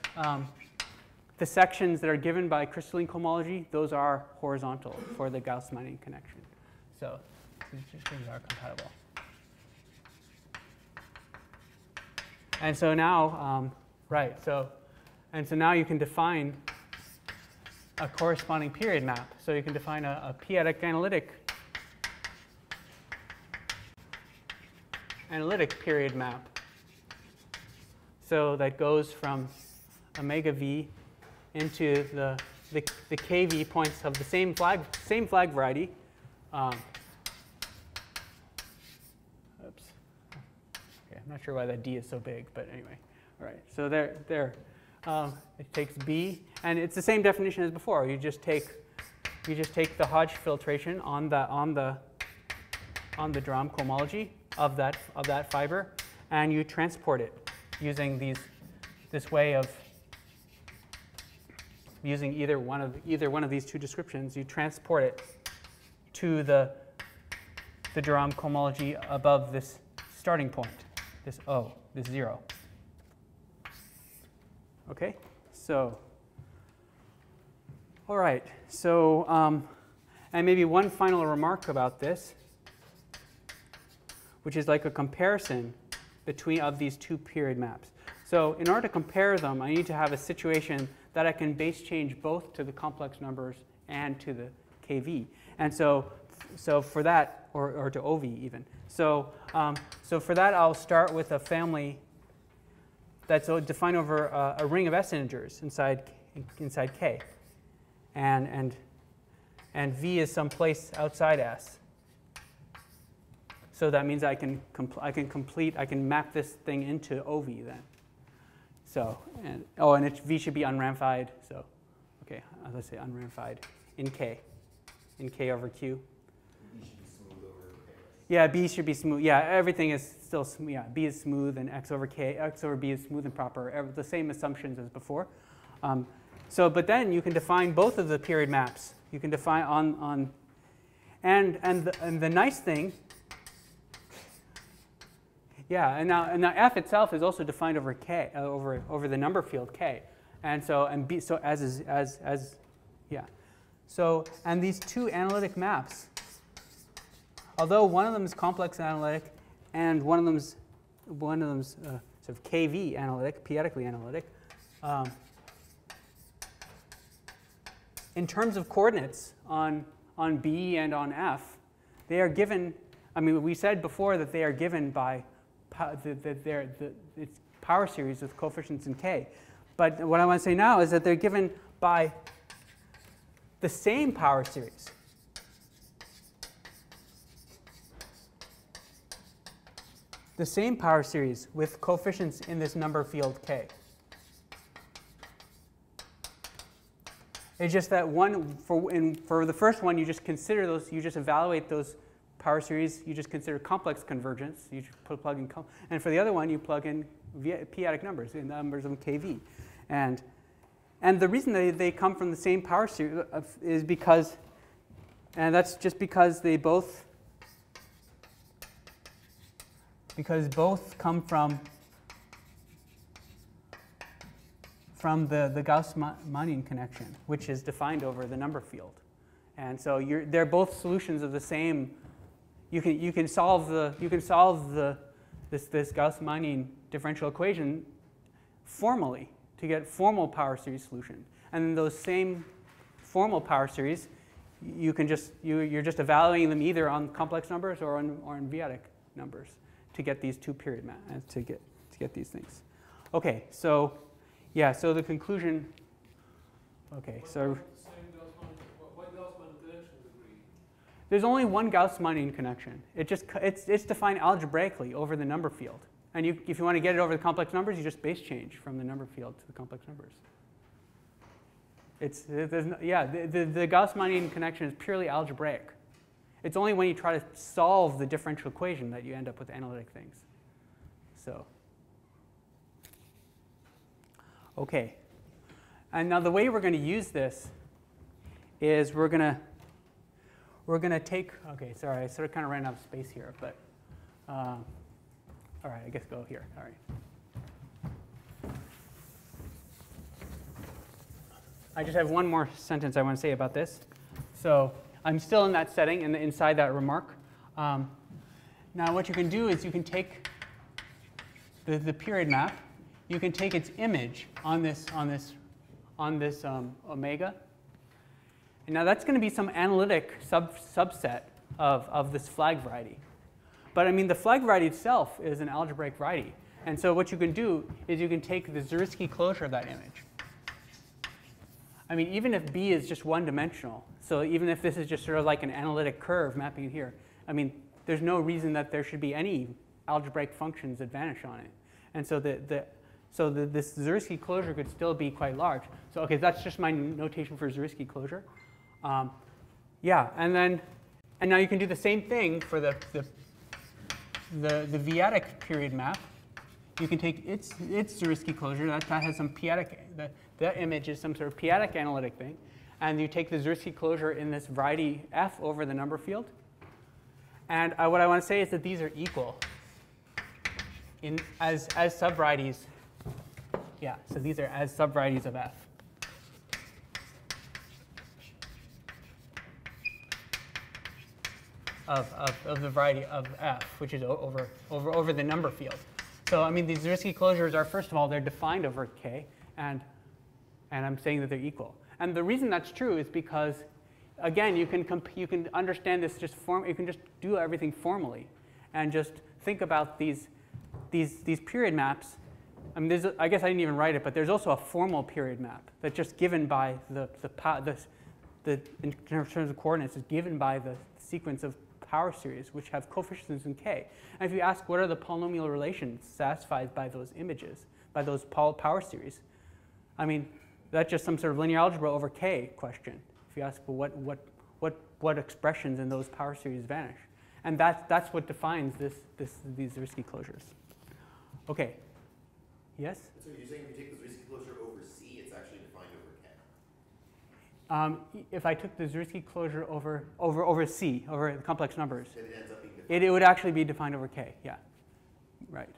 the sections that are given by crystalline cohomology, those are horizontal for the Gauss-Meinien connection. So these descriptions are compatible. And so now, so now you can define a corresponding period map. So you can define a p-adic analytic period map. So that goes from omega v into the kv points of the same flag variety. Oops. Okay, I'm not sure why that d is so big, but anyway. All right. So there. It takes b, and it's the same definition as before. You just take the Hodge filtration on the Drame cohomology of that fiber, and you transport it using this way of using either one of these two descriptions. You transport it to the Drame cohomology above this starting point, this O, this 0. Okay, so, all right, so, and maybe one final remark about this, which is like a comparison of these two period maps. So in order to compare them, I need to have a situation that I can base change both to the complex numbers and to the kV. And so for that, or to OV even. So for that, I'll start with a family that's defined over a ring of S integers inside K, and V is someplace outside S. So that means I can map this thing into OV then. So and V should be unramified. So okay, let's say unramified in K over Q. B should be smooth over K. Yeah, B should be smooth. Yeah, everything is still smooth. Yeah, B is smooth, and X over B is smooth and proper. The same assumptions as before. But then you can define both of the period maps. You can define and the nice thing. Yeah, and now F itself is also defined over K over the number field K, and B and these two analytic maps. Although one of them is complex analytic, and one of them's sort of KV analytic, p-adically analytic. In terms of coordinates on B and on F, they are given. I mean, we said before that they are given by it's power series with coefficients in K. But what I want to say now is that they're given by the same power series. The same power series with coefficients in this number field K. It's just that for the first one, you just consider those, you just evaluate those power series, you just consider complex convergence, you just plug in, and for the other one, you plug in p-adic numbers, in numbers of KV. And the reason they come from the same power series is because, and that's just because they both come from the Gauss-Meinien connection, which is defined over the number field. And so they're both solutions of the same you can solve this Gauss-Meinong differential equation formally to get formal power series solution. And then those same formal power series, you're just evaluating them either on complex numbers or on p-adic numbers to get these two period maps, to get these things. Okay, so yeah, so the conclusion. Okay, so there's only one Gauss-Meinong connection. It's defined algebraically over the number field. And if you want to get it over the complex numbers, you just base change from the number field to the complex numbers. The Gauss-Meinong connection is purely algebraic. It's only when you try to solve the differential equation that you end up with analytic things. So, okay. And now the way we're going to use this is we're going to take, okay, sorry, I sort of kind of ran out of space here, but all right, I guess go here. All right. I just have one more sentence I want to say about this. So I'm still in that setting and inside that remark. Now what you can do is you can take the period map. You can take its image on this omega. And now that's going to be some analytic subset of this flag variety. But I mean, the flag variety itself is an algebraic variety. And so what you can do is you can take the Zariski closure of that image. I mean, even if B is just one-dimensional, so even if this is just sort of like an analytic curve mapping it here, I mean, there's no reason that there should be any algebraic functions that vanish on it. And so this Zariski closure could still be quite large. So okay, that's just my notation for Zariski closure. Yeah, and now you can do the same thing for the p-adic period map. You can take its Zariski closure. That has some p-adic. That image is some sort of p-adic analytic thing, and you take the Zariski closure in this variety f over the number field. And what I want to say is that these are equal as subvarieties. Yeah, so these are as subvarieties of f. Of the variety of f, which is over the number field. So I mean, these Zariski closures are, first of all, they're defined over k, and I'm saying that they're equal. And the reason that's true is because, again, you can understand this you can just do everything formally, and just think about these period maps. I mean, I guess I didn't even write it, but there's also a formal period map that's just given by in terms of coordinates, is given by the sequence of power series which have coefficients in k. And if you ask what are the polynomial relations satisfied by those images, by those power series, I mean, that's just some sort of linear algebra over k question. If you ask, well, what expressions in those power series vanish, and that's what defines these Zariski closures. Okay. Yes. So you're saying if you take the Zariski closure over C, it's actually defined over k. If I took the Zariski closure over C, over the complex numbers, Then it ends up being defined. it would actually be defined over k. Yeah. Right.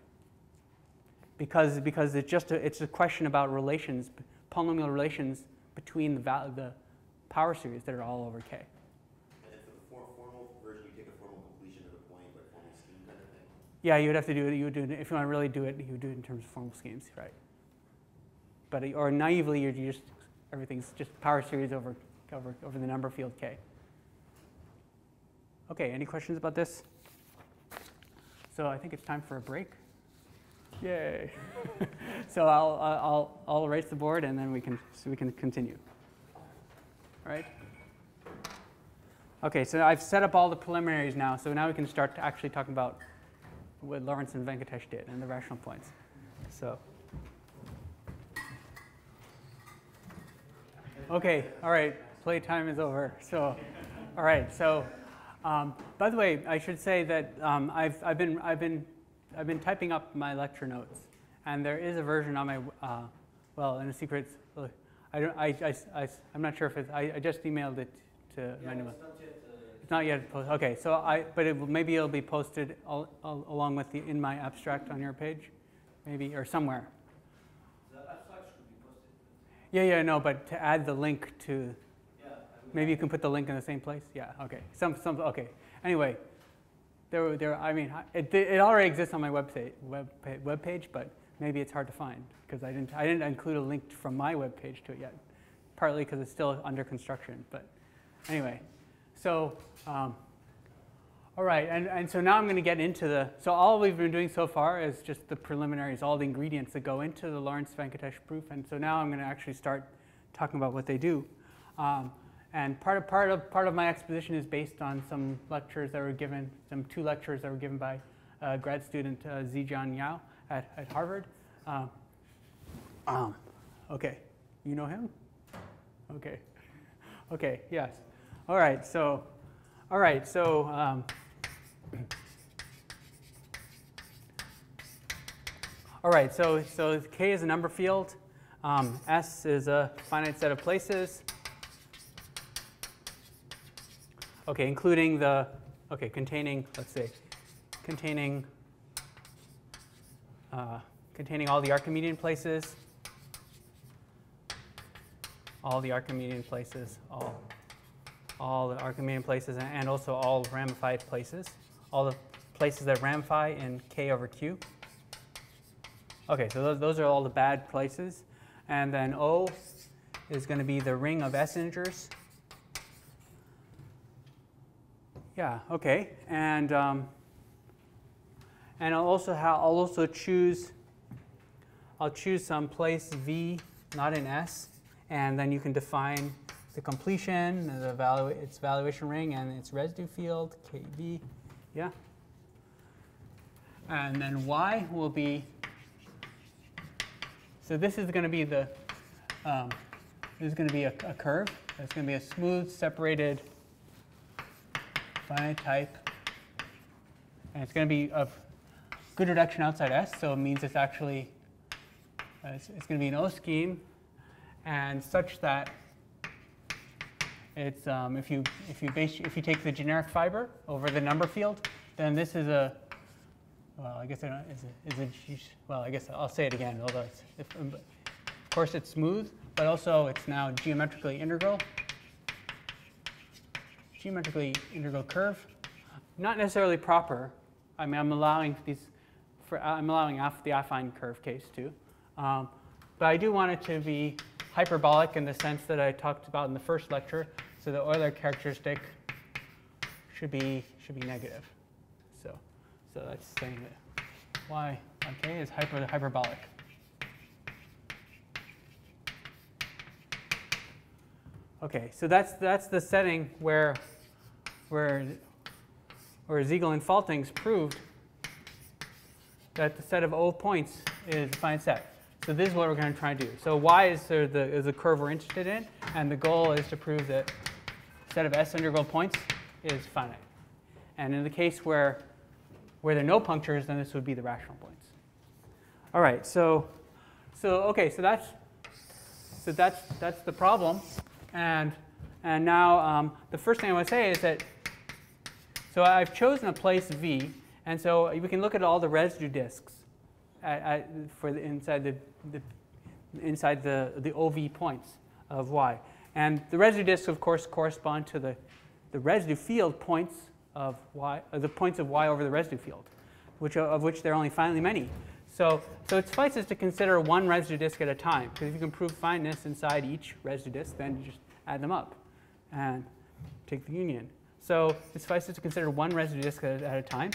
Because it's a question about relations, polynomial relations between the power series that are all over k. And then for the formal version, you take a formal completion of the point, like formal scheme kind of thing? Yeah, you would have to do it. You would do it if you want to really do it. You would do it in terms of formal schemes, right? But or naively, everything's just power series over the number field k. Okay. Any questions about this? So I think it's time for a break. Yay! So I'll erase the board and then we can continue. All right. Okay. So I've set up all the preliminaries now. So now we can start actually talking about what Lawrence and Venkatesh did and the rational points. So. Okay. All right. Playtime is over. So, all right. So, by the way, I should say that I've been typing up my lecture notes, and there is a version on my well, in a secret. I'm not sure if it's. I just emailed it to my new. It's not yet posted. Okay, so maybe it'll be posted along with in my abstract on your page, maybe or somewhere. The abstract should be posted. Yeah, no, but to add the link to. Maybe you can put the link in the same place. Yeah. Okay. Okay. Anyway, I mean, it already exists on my web page, but maybe it's hard to find because I didn't include a link from my web page to it yet, partly because it's still under construction. But anyway, so all right, and so now I'm going to get into so all we've been doing so far is just the preliminaries, all the ingredients that go into the Lawrence Venkatesh proof, and so now I'm going to actually start talking about what they do. And part of my exposition is based on some lectures that were given, two lectures that were given by grad student Zijian Yao at Harvard. Okay, you know him? Okay, yes. All right, so K is a number field. S is a finite set of places. Okay, including containing, let's say, containing all the Archimedean places, all the Archimedean places, and also all ramified places, all the places that ramify in K over Q. Okay, so those are all the bad places. And then O is going to be the ring of S integers. Yeah, okay, and I'll also choose some place V not in S, and then you can define the completion, its valuation ring, and its residue field KV. Yeah, and then Y will be. So this is going to be a curve. It's going to be a smooth separated finite type, and it's going to be of good reduction outside S, so it means it's actually it's going to be an O scheme, and such that it's if you take the generic fiber over the number field, then this is a I guess I'll say it again. Although of course it's smooth, but also it's now geometrically integral curve, not necessarily proper. I mean, I'm allowing the affine curve case too, but I do want it to be hyperbolic in the sense that I talked about in the first lecture. So the Euler characteristic should be negative. So that's saying that y okay is hyperbolic. Okay, so that's the setting where Ziegel and Faltings proved that the set of O points is a finite set. So this is what we're going to try to do. So y is the curve we're interested in, and the goal is to prove that the set of S integral points is finite. And in the case where there are no punctures, then this would be the rational points. All right, so that's the problem. And now the first thing I want to say is that, so I've chosen a place V, and so we can look at all the residue disks inside the OV points of Y. And the residue disks, of course, correspond to the residue field points of Y, the points of Y over the residue field, of which there are only finitely many. So it suffices to consider one residue disk at a time, because if you can prove fineness inside each residue disk, then you just add them up and take the union. So it suffices to consider one residue disk at a time.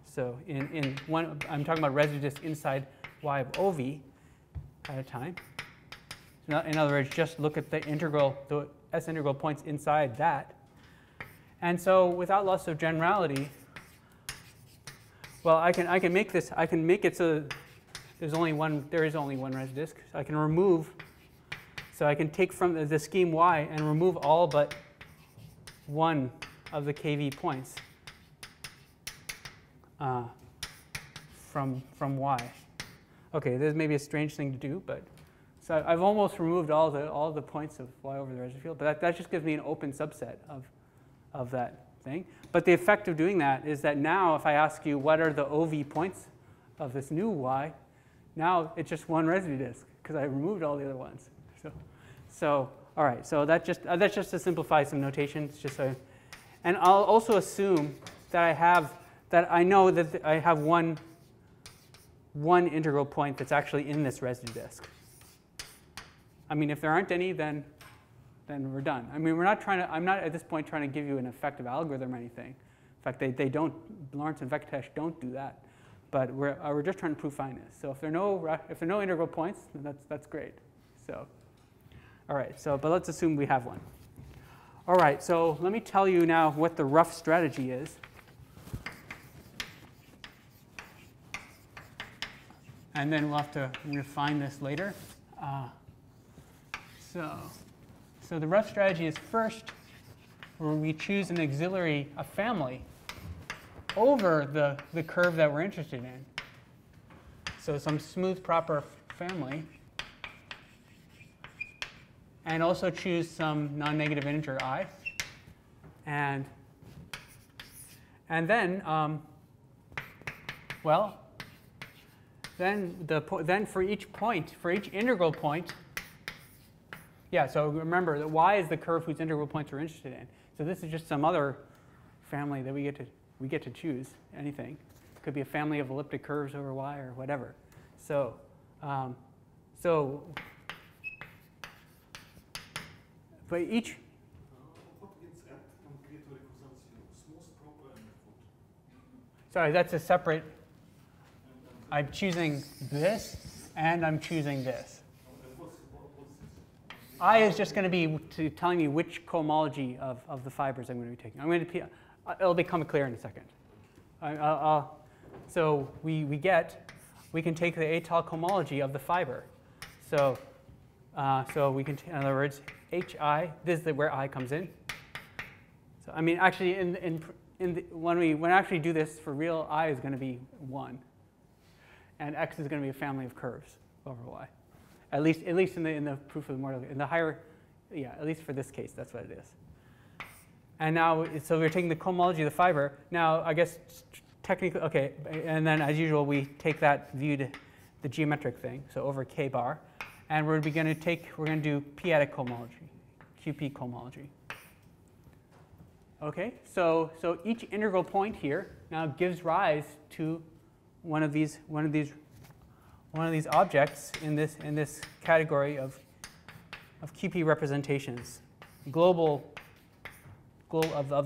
So in one, I'm talking about residue disk inside Y of OV at a time. In other words, just look at the S integral points inside that. And so without loss of generality, well, I can make it so there is only one residue disk. So I can remove, so I can take from the scheme Y and remove all but one of the KV points from Y. Okay, this may be a strange thing to do, but so I've almost removed all the points of Y over the residue field, but that just gives me an open subset of that thing. But the effect of doing that is that now if I ask you what are the OV points of this new Y, now it's just one residue disk because I removed all the other ones. So all right, so that's just to simplify some notations, just so And I'll also assume that I know that I have one integral point that's actually in this residue disk. I mean, if there aren't any, then we're done. I mean, I'm not at this point trying to give you an effective algorithm or anything. In fact, they don't, Lawrence and Venkatesh don't do that. But we're just trying to prove fineness. So if there are no integral points, then that's great. So, all right. So, but let's assume we have one. All right. So let me tell you now what the rough strategy is. And then we'll have to refine this later. So the rough strategy is first, where we choose an auxiliary, a family, over the curve that we're interested in. So some smooth proper family. And also choose some non-negative integer I. And then, well, then for each point, for each integral point, yeah, so remember that y is the curve whose integral points we're interested in. So this is just some other family that we get to choose anything. It could be a family of elliptic curves over y or whatever. So but each. Sorry, that's a separate. I'm choosing this, and I'm choosing this. I is just going to be telling me which cohomology of the fibers I'm going to be taking. It'll become clear in a second. So we can take the atoll cohomology of the fiber. So we can, in other words, hi. This is where I comes in. So I mean, actually, when we actually do this for real, I is going to be 1, and x is going to be a family of curves over y. At least in the proof of the model, in the higher, yeah, at least for this case, that's what it is. And now, so we're taking the cohomology of the fiber. Now, I guess technically, okay, and then as usual, we take that view to the geometric thing, so over k bar, and we're going to do p-adic cohomology, QP cohomology. Okay, so each integral point here now gives rise to one of these objects in this category of QP representations, of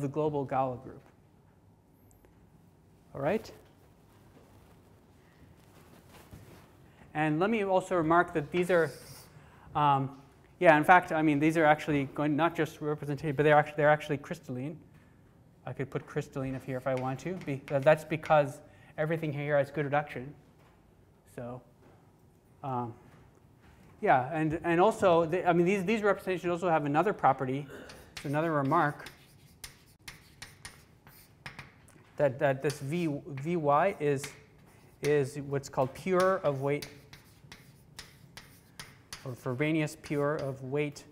the global Galois group. All right. And let me also remark that these are, yeah, in fact, I mean, these are actually going not just representative, but they're actually crystalline. I could put crystalline up here if I want to. That's because everything here has good reduction. So, yeah, and also, I mean, these representations also have another property, so another remark, that this Vy is what's called pure of weight, or Frobenius pure of weight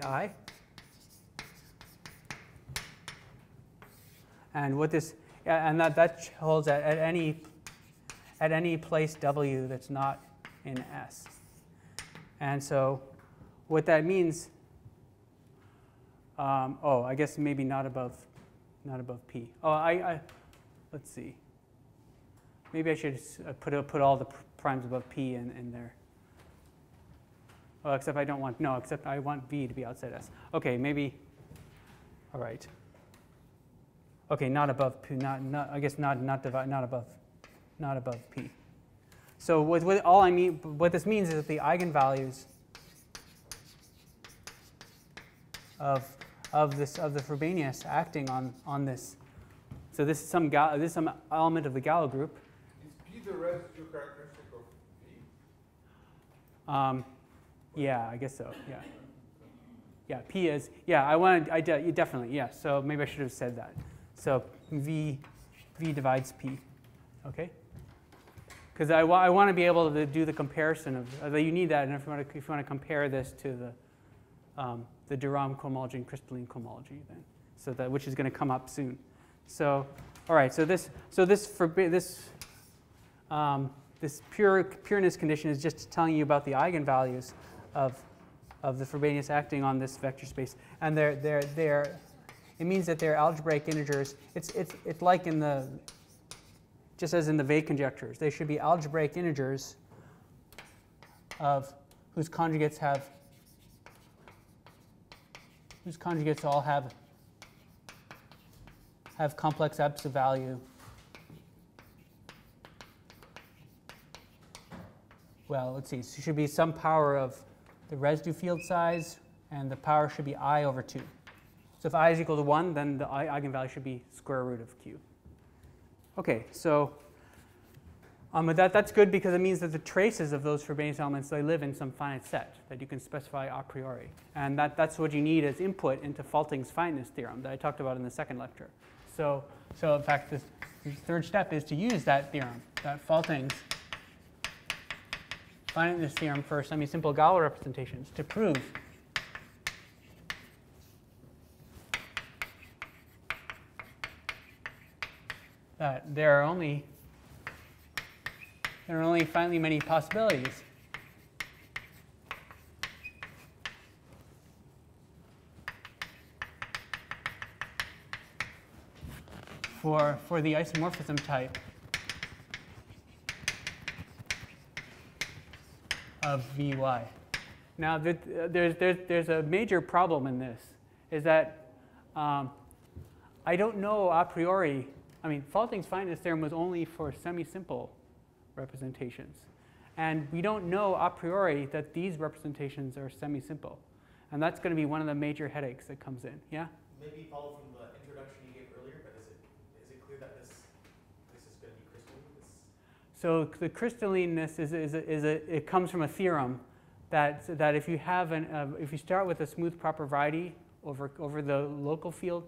I. And what this, and that holds at any place W that's not in S. And so what that means, I guess maybe not above P. Let's see. Maybe I should put all the primes above P in there. Oh, except I don't want, no, except I want V to be outside S. Okay, maybe, all right. Okay, not above P, I guess not above P. So what this means is that the eigenvalues of the Frobenius acting on this. So this is some element of the Galois group. Is P the residue characteristic of P? Yeah, I guess so. Yeah. Yeah, P is. Yeah, definitely. Yeah. So maybe I should have said that. So V divides P. Okay. Because I want to be able to do the comparison of. You need that, and if you want to compare this to the de Rham cohomology and crystalline cohomology, then so that which is going to come up soon. So all right. So this pureness condition is just telling you about the eigenvalues of of the Frobenius acting on this vector space. And it means that they're algebraic integers. It's like in the, just as in the Weil conjectures, they should be algebraic integers of whose conjugates all have complex absolute value. Well, let's see. So it should be some power of the residue field size, and the power should be I over 2. So if I is equal to 1, then the eigenvalue should be square root of q. OK, so that's good because it means that the traces of those Frobenius elements, they live in some finite set that you can specify a priori. And that's what you need as input into Faltings' finiteness theorem that I talked about in the second lecture. So in fact, the third step is to use that theorem, that Faltings' finiteness theorem for semi-simple Galois representations to prove that there are only finitely many possibilities for the isomorphism type of Vy. Now, there's a major problem in this, is that I don't know a priori. I mean, Faltings' finiteness theorem was only for semi-simple representations. And we don't know a priori that these representations are semi-simple. And that's going to be one of the major headaches that comes in. Yeah? Maybe follow from the introduction you gave earlier, but is it clear that this is going to be crystalline? So the crystallineness it comes from a theorem that if you have if you start with a smooth proper variety over the local field,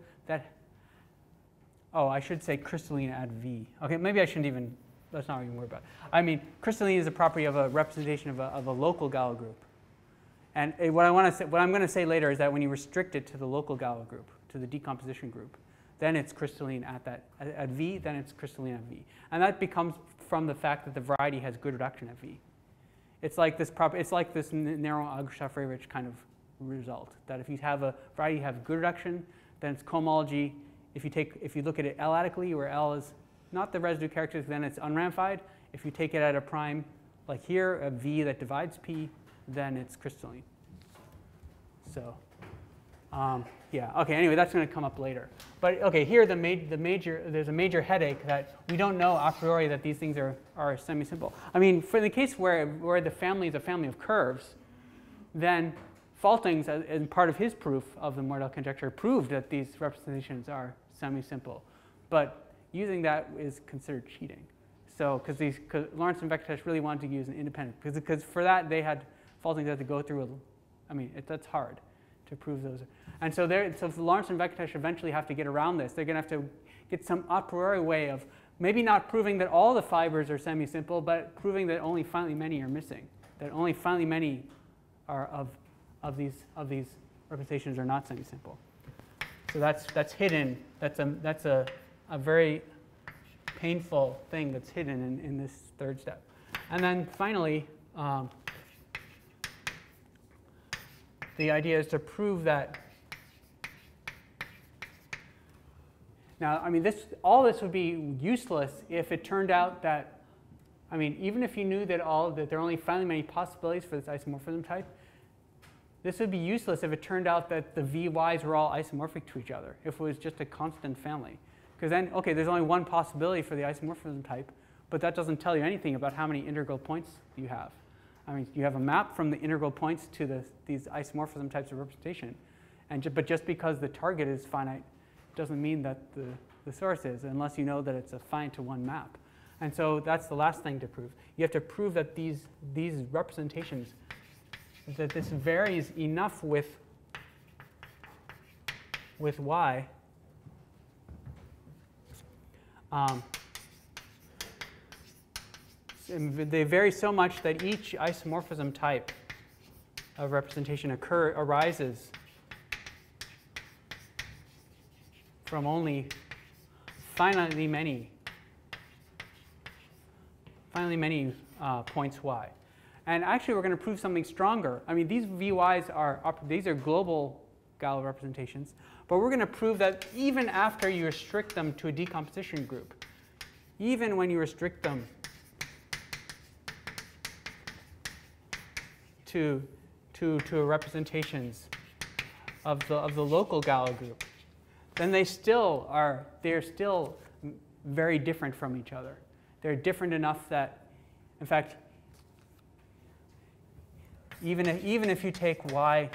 I should say crystalline at V. Okay, maybe I shouldn't even. Let's not even worry about it. I mean, crystalline is a property of a representation of a local Galois group. And what I'm going to say later is that when you restrict it to the local Galois group, to the decomposition group, then it's crystalline at V, then it's crystalline at V. And that becomes from the fact that the variety has good reduction at V. It's like this narrow Algerstaff-Rayrich kind of result, that if you have a variety have good reduction, then it's cohomology. If you look at it L-adically, where L is not the residue characteristic, then it's unramified. If you take it at a prime, like here, a V that divides P, then it's crystalline. So, yeah. Okay. Anyway, that's going to come up later. But okay, here there's a major headache that we don't know a priori that these things are semi-simple. I mean, for the case where the family is a family of curves, then Faltings, as part of his proof of the Mordell conjecture, proved that these representations are semi-simple. But using that is considered cheating. So, because Lawrence and Venkatesh really wanted to use an independent, because for that Faltings had to go through. That's hard to prove those. And so Lawrence and Venkatesh eventually have to get around this. They're going to have to get some a priori way of maybe not proving that all the fibers are semi-simple, but proving that only finitely many are missing. That only finitely many are of these representations are not semi-simple. So that's hidden. That's a very painful thing that's hidden in this third step. And then finally, the idea is to prove that. Now, I mean, all this would be useless if it turned out that, I mean, even if you knew that there are only finitely many possibilities for this isomorphism type, this would be useless if it turned out that the Vy's were all isomorphic to each other, if it was just a constant family. Because then, okay, there's only one possibility for the isomorphism type, but that doesn't tell you anything about how many integral points you have. I mean, you have a map from the integral points to these isomorphism types of representation. But just because the target is finite doesn't mean that the source is, unless you know that it's a finite to one map. And so that's the last thing to prove. You have to prove that these representations, that this varies enough with Y. They vary so much that each isomorphism type of representation arises from only finitely many points Y. And actually, we're going to prove something stronger. I mean, these VYs these are global Galois representations. But we're going to prove that even after you restrict them to a decomposition group, even when you restrict them to representations of the local Galois group, then they're still very different from each other. They're different enough that, in fact, even if you take y,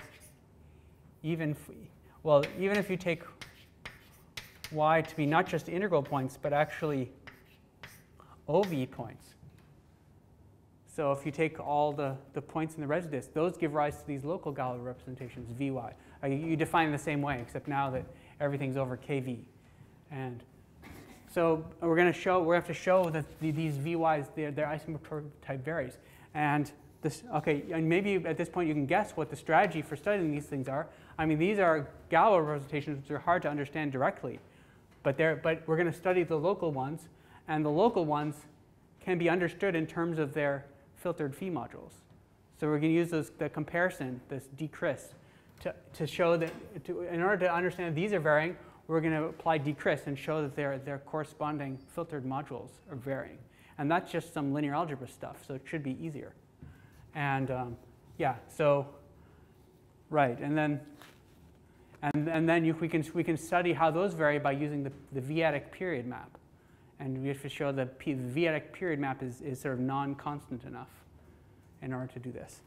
even if you take y to be not just integral points, but actually OV points. So if you take all the points in the residue disk, those give rise to these local Galois representations, Vy. You define the same way, except now that everything's over Kv. And so we have to show that these Vy's, their isomotor type varies. And and maybe at this point you can guess what the strategy for studying these things are. I mean, these are Galois representations which are hard to understand directly, but we're going to study the local ones, and the local ones can be understood in terms of their filtered phi modules. So we're going to use the comparison, this decris, to show that in order to understand that these are varying, we're going to apply decris and show that their corresponding filtered modules are varying. And that's just some linear algebra stuff, so it should be easier. And yeah, so right, and then we can study how those vary by using the p-adic period map, and we have to show that the p-adic period map is sort of non-constant enough in order to do this.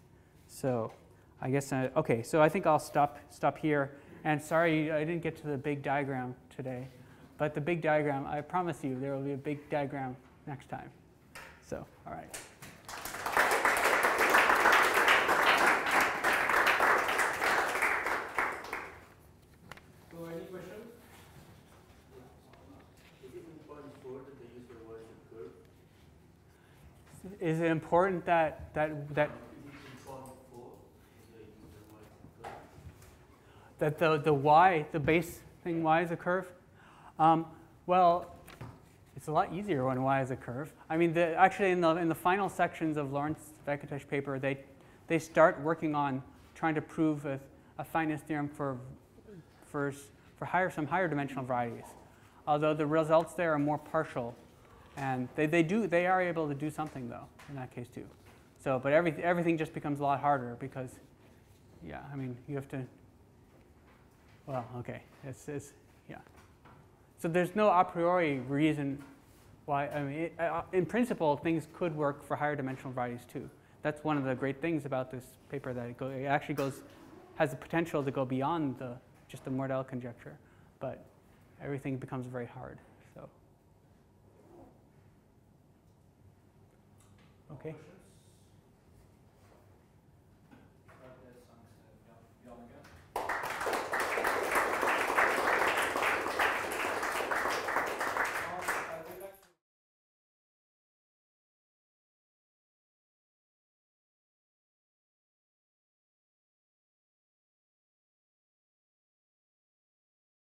So I guess okay, so I think I'll stop here. And sorry I didn't get to the big diagram today, but the big diagram, I promise you there will be a big diagram next time. So all right. Is it important that the y, the base thing y is a curve? Well, it's a lot easier when y is a curve. I mean, actually in the final sections of Lawrence and Venkatesh paper, they start working on trying to prove a fineness theorem for some higher dimensional varieties. Although the results there are more partial. And they are able to do something, though, in that case, too. So, but everything just becomes a lot harder because, yeah, I mean, you have to, well, okay, yeah. So there's no a priori reason why, I mean, in principle, things could work for higher dimensional varieties, too. That's one of the great things about this paper, that it actually has the potential to go beyond just the Mordell conjecture, but everything becomes very hard, so. Okay.